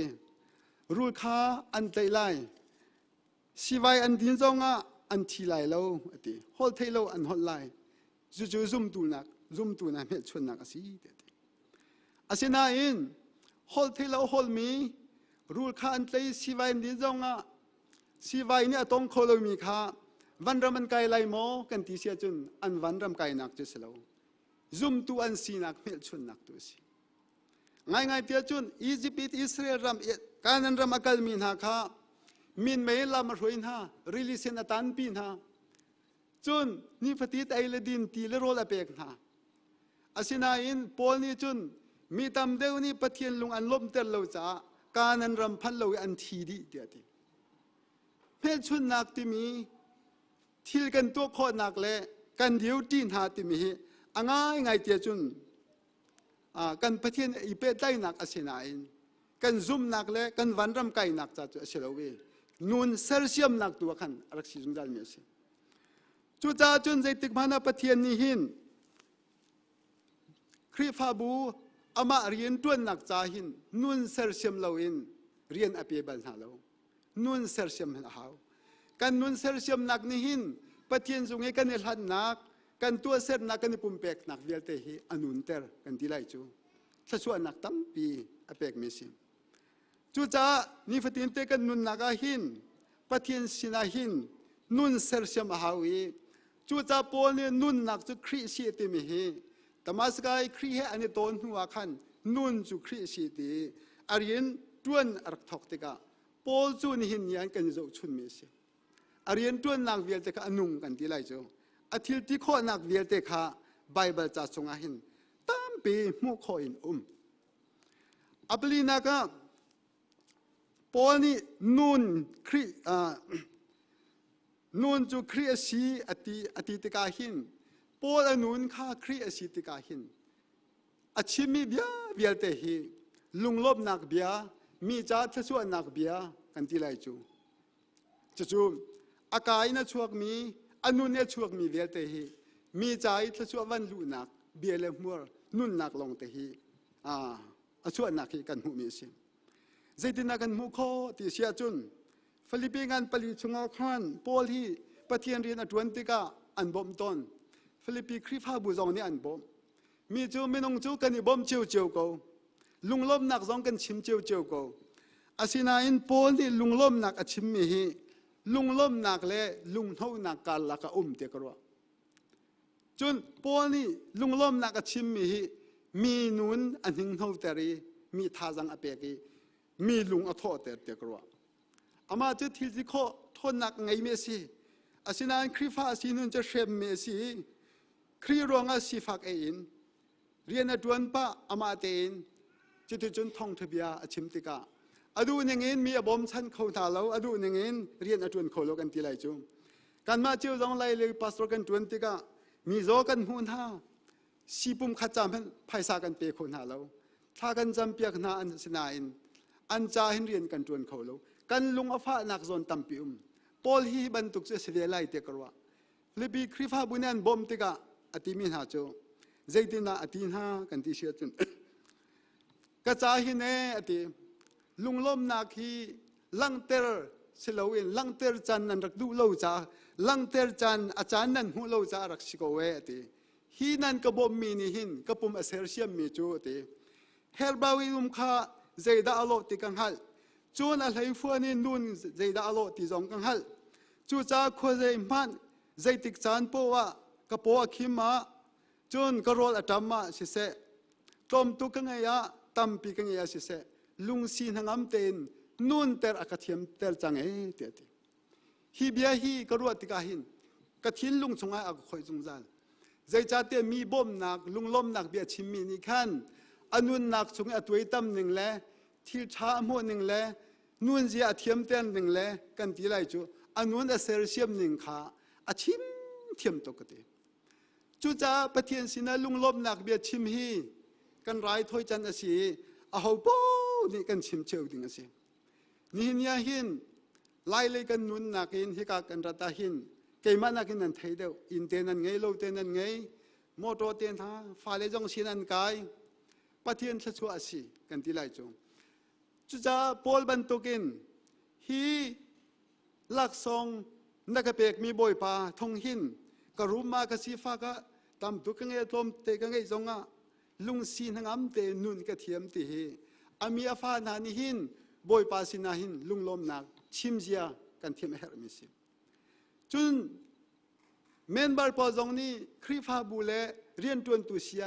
Speaker 11: รูลข้าอันใจไล่สิไวอันดินซงอันทีไล่เราเตฮอลเทโลอันฮอลไล่จู่ซุมตุนักเพลชุดนักสิเตอาศัยนั่นฮอลเทโลฮอลมีรูลข้าอันใจสิไวอันดินซงสิไวเนี่ยต้องโคโลมีข้าวันรำมันไกลไลโมกันที่เสียจุนอันวันรำไกลนักจุดเสลาซุ่มตัวอันสีนักเมลชุนนักตัวสิง่ายเตียจุนอียิปต์อิสราเอลรำการนั้นรำอักลมินหาข้ามินเมลลามารวยหาริลิเซนตันปีนหาจุนนี่ปฏิทินไอเลดินตีเลโรลาเปกหาอาศินาอินปอลนี่จุนมีตำเดวนี่ปฏิทินลุงอันลมเตลโลจ้าการนั้นรำพันโลอันทีดีเดียดีเมลชุนนักที่มีที่กันตัวโคนักเล่กันเดียวจีนหาติมีง่ายเตียจุนกันประเทศอีเปได้นักอาศินาอินกันซุ่มนักเล่กันวันรำไก่นักจัดเฉลวีนูนเซลเซียมนักตัวขันรักษีจุงจัลเมียสิจุจ้าจุนใจติกมานาประเทศนี้หินครีฟาบูอามาเรียนตัวนักจ่าหินนูนเซลเซียมเราอินเรียนอภิบันหาเรานูนเซลเซียมหากันนุนเซลเซียมนักนี่หินปฏิญาณงกันเอลหันนักกันตัวเซลนักกันปุ่มเป็กนักเวลเตหีอนุนเตอร์กันที่ไรจูถ้าส่วนนักตั้มปีอเป็กมิสิจูจ้านี่ปฏิญาณเตกันนุนนักหินปฏิญาณสินาหินนุนเซลเซียมหาวีจูจ้าปอนี่นุนนักจูคริสิติมิฮีแต่มาสกายคริเฮอันนี้ต้นหัวขันนุนจูคริสิติอารีนต้วนรักทอกติกาปอจูนี่หินยันกันจะชุนมิสิอาเรียนตัวนักเวลแต่ก็อนุงกันที่ไรจู อาทิตย์ที่ข้อนักเวียเตค่ะไบเบิลจะทรงหินตามปีมุขอินอัปลีนักปอนี่นูนครีนูนจูครีสีอติติกาหินปอลนูนข้าครีสีติกาหินอาชิมีเบียเวียเตหีลุงลบนักเบียมีจัดทศวรนักเบียกันที่ไรจูอากาศน่ะช่วงมีอนุเนี่ยช่วงมีเวียเตหีมีใจทศวรวันลุนักเบียเลมัวนุ่นนักลงเตหีช่วงนักกันหูมีสิใจตินักกันมุขติเสียจุนฟิลิปปินส์ปลีชงอาคันปอลีปะเทียนเรียนอตวนติกาอันบ่มต้นฟิลิปปินส์คริฟาบุจงนี่อันบ่มมีจูไม่นงจูกันนี่บ่มเจียวกูลุงลบนักจงกันชิมเจียวกูอาศินาอินปอลีลุงลบนักอชิมมีฮีลุงลบนักเล่ลุงเท่านักกาลก็เตกรัวจนปอลีลุงลบนักอชิมมีฮีมีนุนอันหิงเท่าเตรีมีท่าจังอเปกีมีลุงอโทษเตกรัวอามาจะทิลที่ข้อทนหนักไงเมสีอาศินานคริฟ้าสีนุนจะเชมเมสีครีรวงอาศิฟักเองเรียนดวนป้าอามาเตนจะถึงจนท่องทะเบียอาชิมติกาอดูนึงเงินมีอบอมชั้นเขาท่าเราอดูนึงเงินเรียนดวนเขาโลกันทีไรจุการมาเจ้าจงไล่เลยปัสโตกันดวนติกามีโจกันหุ่นท่าสีปุ่มขัดจำเป็นไพศากันเปียคนหาเราถ้ากันจำเปียกนาอันสินาอินอันจ่าหินเรียนกันดวนเขาโลกันลุงอฟ้านักจนตั้มปิมปอลฮีบรรทุกเสียไล่เตกรัวเลบีคริฟ้าบุญนันบอมติกาอติมินหาโจใจตินาอตินหากันที่เชื่อจนกระจายหินเออติลุงล้มนักฮีลังเตอร์เสลวินลังเตอร์จันนันรักดูเล่าจ่าลังเตอร์จันอาจารย์นันหูเล่าจ่ารักสิโกเวอติฮีนันกบอมมีนิหินกบปุ่มเอเซอร์เชียมมีจูอติเฮลบาวิอุมข้าใจดาอโลติกังฮัลจวนอะไรฟัวนี่นุ่นใจดาอโลติจงกังฮัลจูจ้าควใจมันใจติกจานปัวกะปัวขิมาจนกระโดดอัตมาสิเสต้มตุกังเงียตั้มปีกังเงียสิเสลุงซีนังอัมเตนนุ่นเตอร์อากาศเทียมเตอร์จังเอเตียติฮีเบียฮีกระโดดติกาหินกะทินลุงชงไออักคอยจงจันใจจ้าเตมีบ่มนักลุงล้มนักเบียชิมมีนิคันอนุนนักชงไอตัวตั้มหนึ่งแลทิลชาโมหนึ่งแลนุ่นเสียเทียมเต้นหนึ่งแลกันทีไรจูอนุนเสร์เซียมหนึ่งขาอาชิมเทียมตกติจูจ้าปะเทียนสินะลุงลบหนักเบียชิมฮีกันไรถ้อยจันอสีอาหูปูนี่กันชิมเชียวดิ่งอสีนี่เนี่ยหินไล่เลยกันนุ่นนักหินฮิกากันรัตหินเกี่ยมันนักหินนั่นไทยเดียวอินเตนันไงโลเตนันไงโมโตเตนท่าฟ้าเลยจงสินันกายปะเทียนชัวอสีกันทีไรจูจุจ้าปอลบันตุกินฮีลักซองนักเปกมีบ่อยป่าทงหินกรุมากสีฟ้ากะตามตุกังเอตอมเตกังเอจงะลุงซีนังอัมเตนุนกะเทียมติฮีอามีอาฟานานิหินบ่อยป่าสินาหินลุงลมนักชิมเจียกันเทียมเฮรมิสิจุนเมนบาร์ปอจงนี้คริฟาบูเลเรียนตวนตุเสีย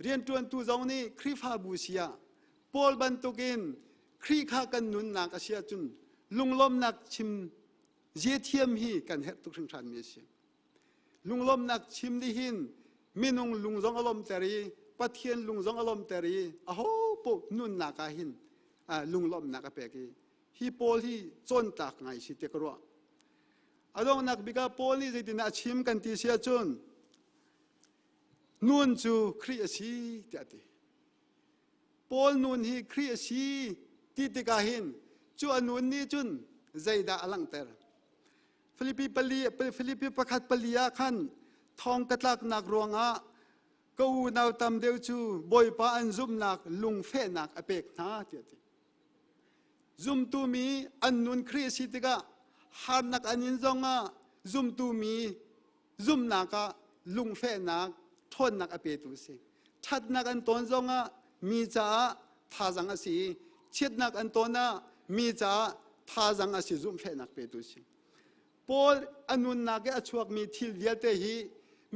Speaker 11: เรียนตวนตุจงนี้คริฟาบูเสียปอลบันตุกินครีข้ากันนุนนักเสียจุนลุงลมนักชิมเจียเทียมฮีกันเฮตุกสังชานมีเสียลุงลมนักชิมดิหินมินุงลุงจงอารมณ์เตรีปะเทียนลุงจงอารมณ์เตรีอ้โหปุ๊นุนนักหินลุงลมนักเปกีฮีโพลีจนตักไงสิเตกรัวอารมณ์นักบิกาโพลีจะดินาชิมกันที่เสียจุนนุนจูครีสีเตติโพลนุนฮีครีสีที่ติกาหินจูอนุนนี่จุนใจดาอลังเตอร์ฟิลิปปิประคัดปลียาขันทองกระตักนักรวงะกูนาวตำเดียวจูบอยปาอันซุมนักลุงเฟนักอเปกนาเตียติซุมตูมีอันนุนครีสิติกะฮาร์นักอันยินจงะซุมตูมีซุมนักลุงเฟนักทนนักอเปตุสิชัดนักอันตนจงะมีจ้าทาจังอสีเชิดนักอันตนะมีจ้าทาจังอสีซุมเฟนักเปตุสิปอลอนุนนักอชวกมีทิลเดียเตฮี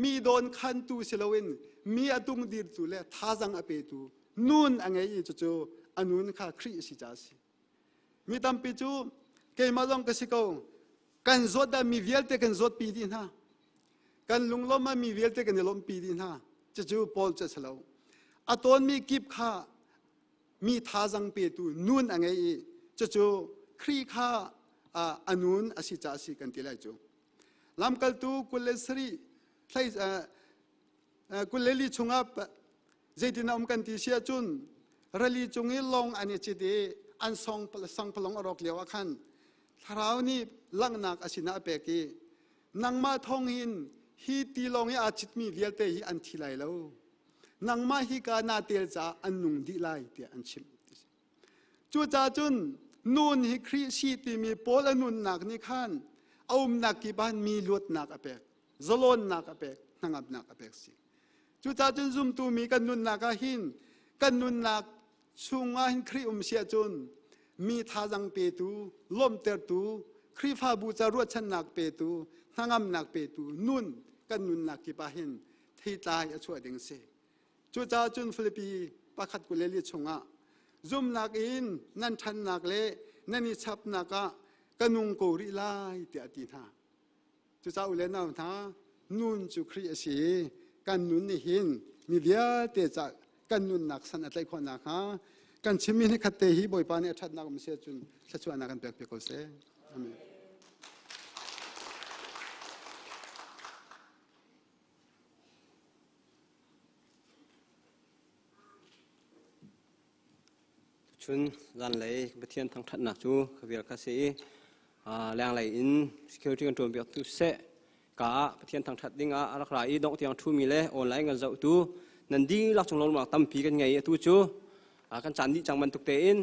Speaker 11: มีโดนขันตูเสลวินมีอตุงดีร์ตูเลท่าจังอเปตูนูนอังเงยจูอนุนข้าครีสิจ้าสิมีตั้มปิจูเกยมาลองกสิโกกันจดมีเวียลเตกันจดปีดินฮะ กันลุงล้มมามีเวลเตกันล้มปีดินฮะจะจูปอลจะสลาวอัตอนมีกิบข้ามีท่าจังเปตูนูนอะไรจะจูครีข้าอนุนอสิจ่าสิกันทีไรจูลำกัลตูกุเลสรีใช่กุเลลีชงอับเจดินอมกันที่เชียจุนรลีจงให้ลงอันนี้จิตอันส่งพลงอรอกเลียวขันทราวนี้ลังนักอสินาเปกีนังมาทองหินฮีตีลงให้อาจิตมีเวียเตฮีอันทีไรแล้วนังมาฮีกานาเตลจ้าอันนุงดีไลเตอันชิมจูจ้าจุนนูนฮิครีชีตีมีโพลนุนนักนี่ขันเอานักกีบ้านมีลวดนักอเปกจลอนนักอเปกนังอับนักอเปกสิจูจ้าจุนซุมตูมีกันนุนนักหินกันนุนนักช่วงหินครีเสียจุนมีท่าจังเปตูล้มเตอร์ตูครีฟ้าบูจารวดชนักเปตูนังอับนักเปตูนุนกันนุนนักกีบ้านที่ตายช่วยดึงเสจูจ้าจุนฟิลิปปีปักขัดกุเลลีชงะซุมนักอินนั่นชันนักเล่นั่นนิชับนักะกันนุงโกริไลเตียตีท่าจูจ้าอุเลนาวท่านุนจูครีเสียกันนุนนี่หินมีเดียเตจักกันนุนนักสันอะไรคนนักฮะกันชิมินขัดเตหีบอยปานี่ชัดนักมันเสียจุนชัดชวนนักกันเปียกเปียกเสอเมน
Speaker 8: ชุนรันเลยประเทศทางทัดหนักจูขวิลคาซีแรงไหลอิน security control เบียดตุเสกะประเทศทางทัดดิ้งอารักษาอีดอกที่ยังทูมีเลยออนไลน์กันจะตูนันดีหลักจงลงมาตั้มพีกันไงตูจูกันจันดีจังมันตุกเตอิน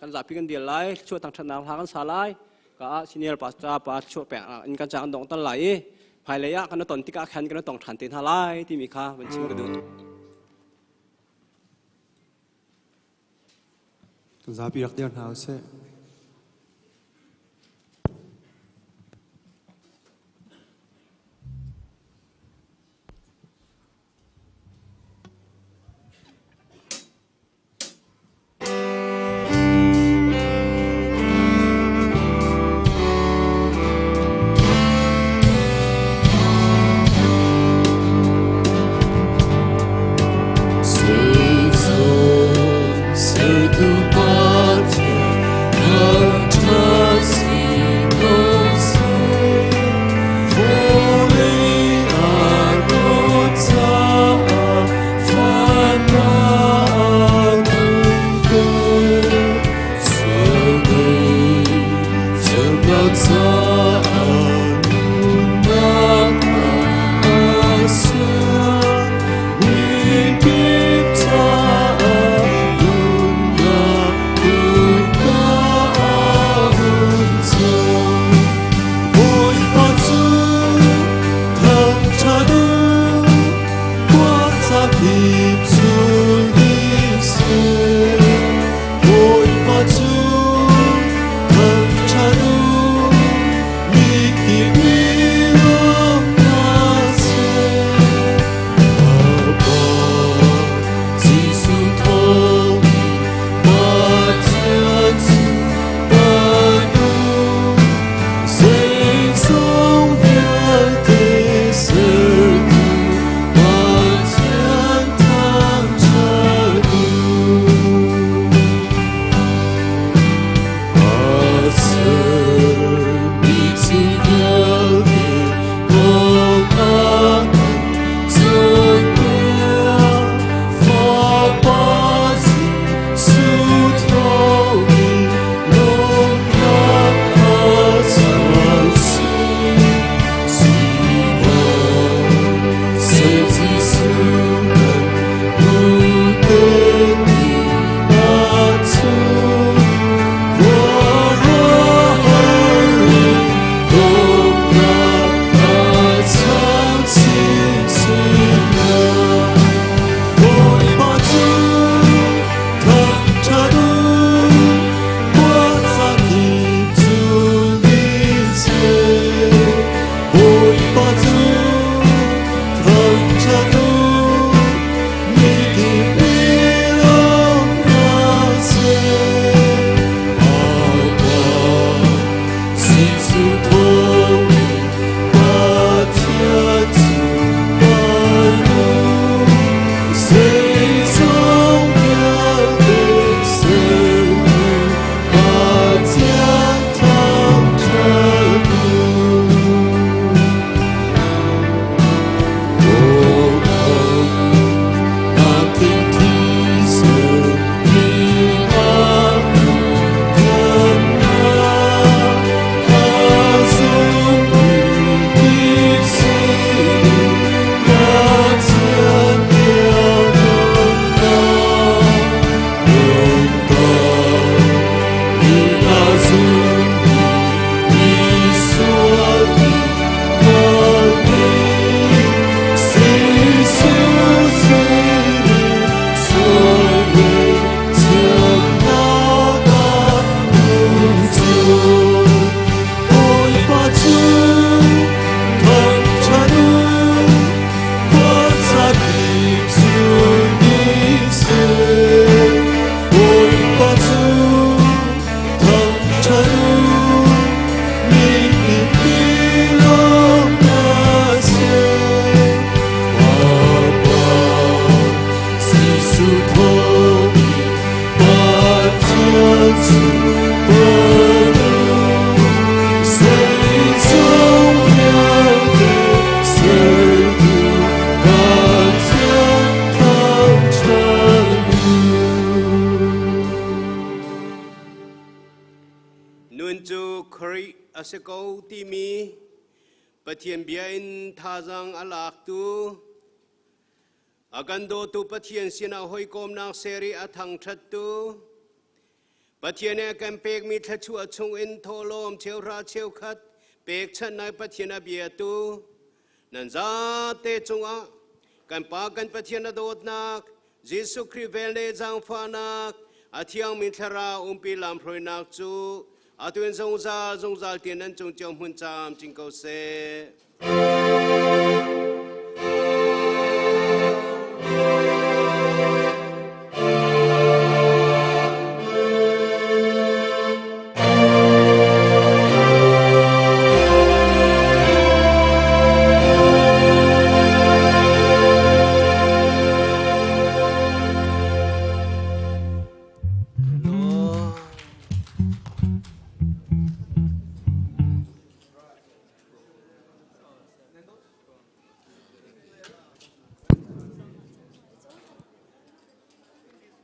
Speaker 8: กันจับพีกันเดียร์ไลช่วยทางทัดหนักทางกันสาไลกะซีเนียร์ปัสตาปัสช่วยแปะอินกันจังดอกตั้งไหลภายระยะกันตอนที่กะแขนกันต้องทันเตนฮาไลที่มีค่าเป็นชิมกันดู
Speaker 3: Zarhpini Pumhnak
Speaker 12: Asekau timi pathian biain thazang alak tu agando tu pathian sina hoi kom nang seri athangthat tu pathian e kan pek mi thachu achung in tholom cheu ra cheu khat pek chan nai pathian abia tu nan za te chunga kan pa kan pathian adot nak Jesu Christ vele jang phanak athiang mi thara umpi lam phroi nak chu Atuin zongzal tienen chung chom hun cham ching ko se.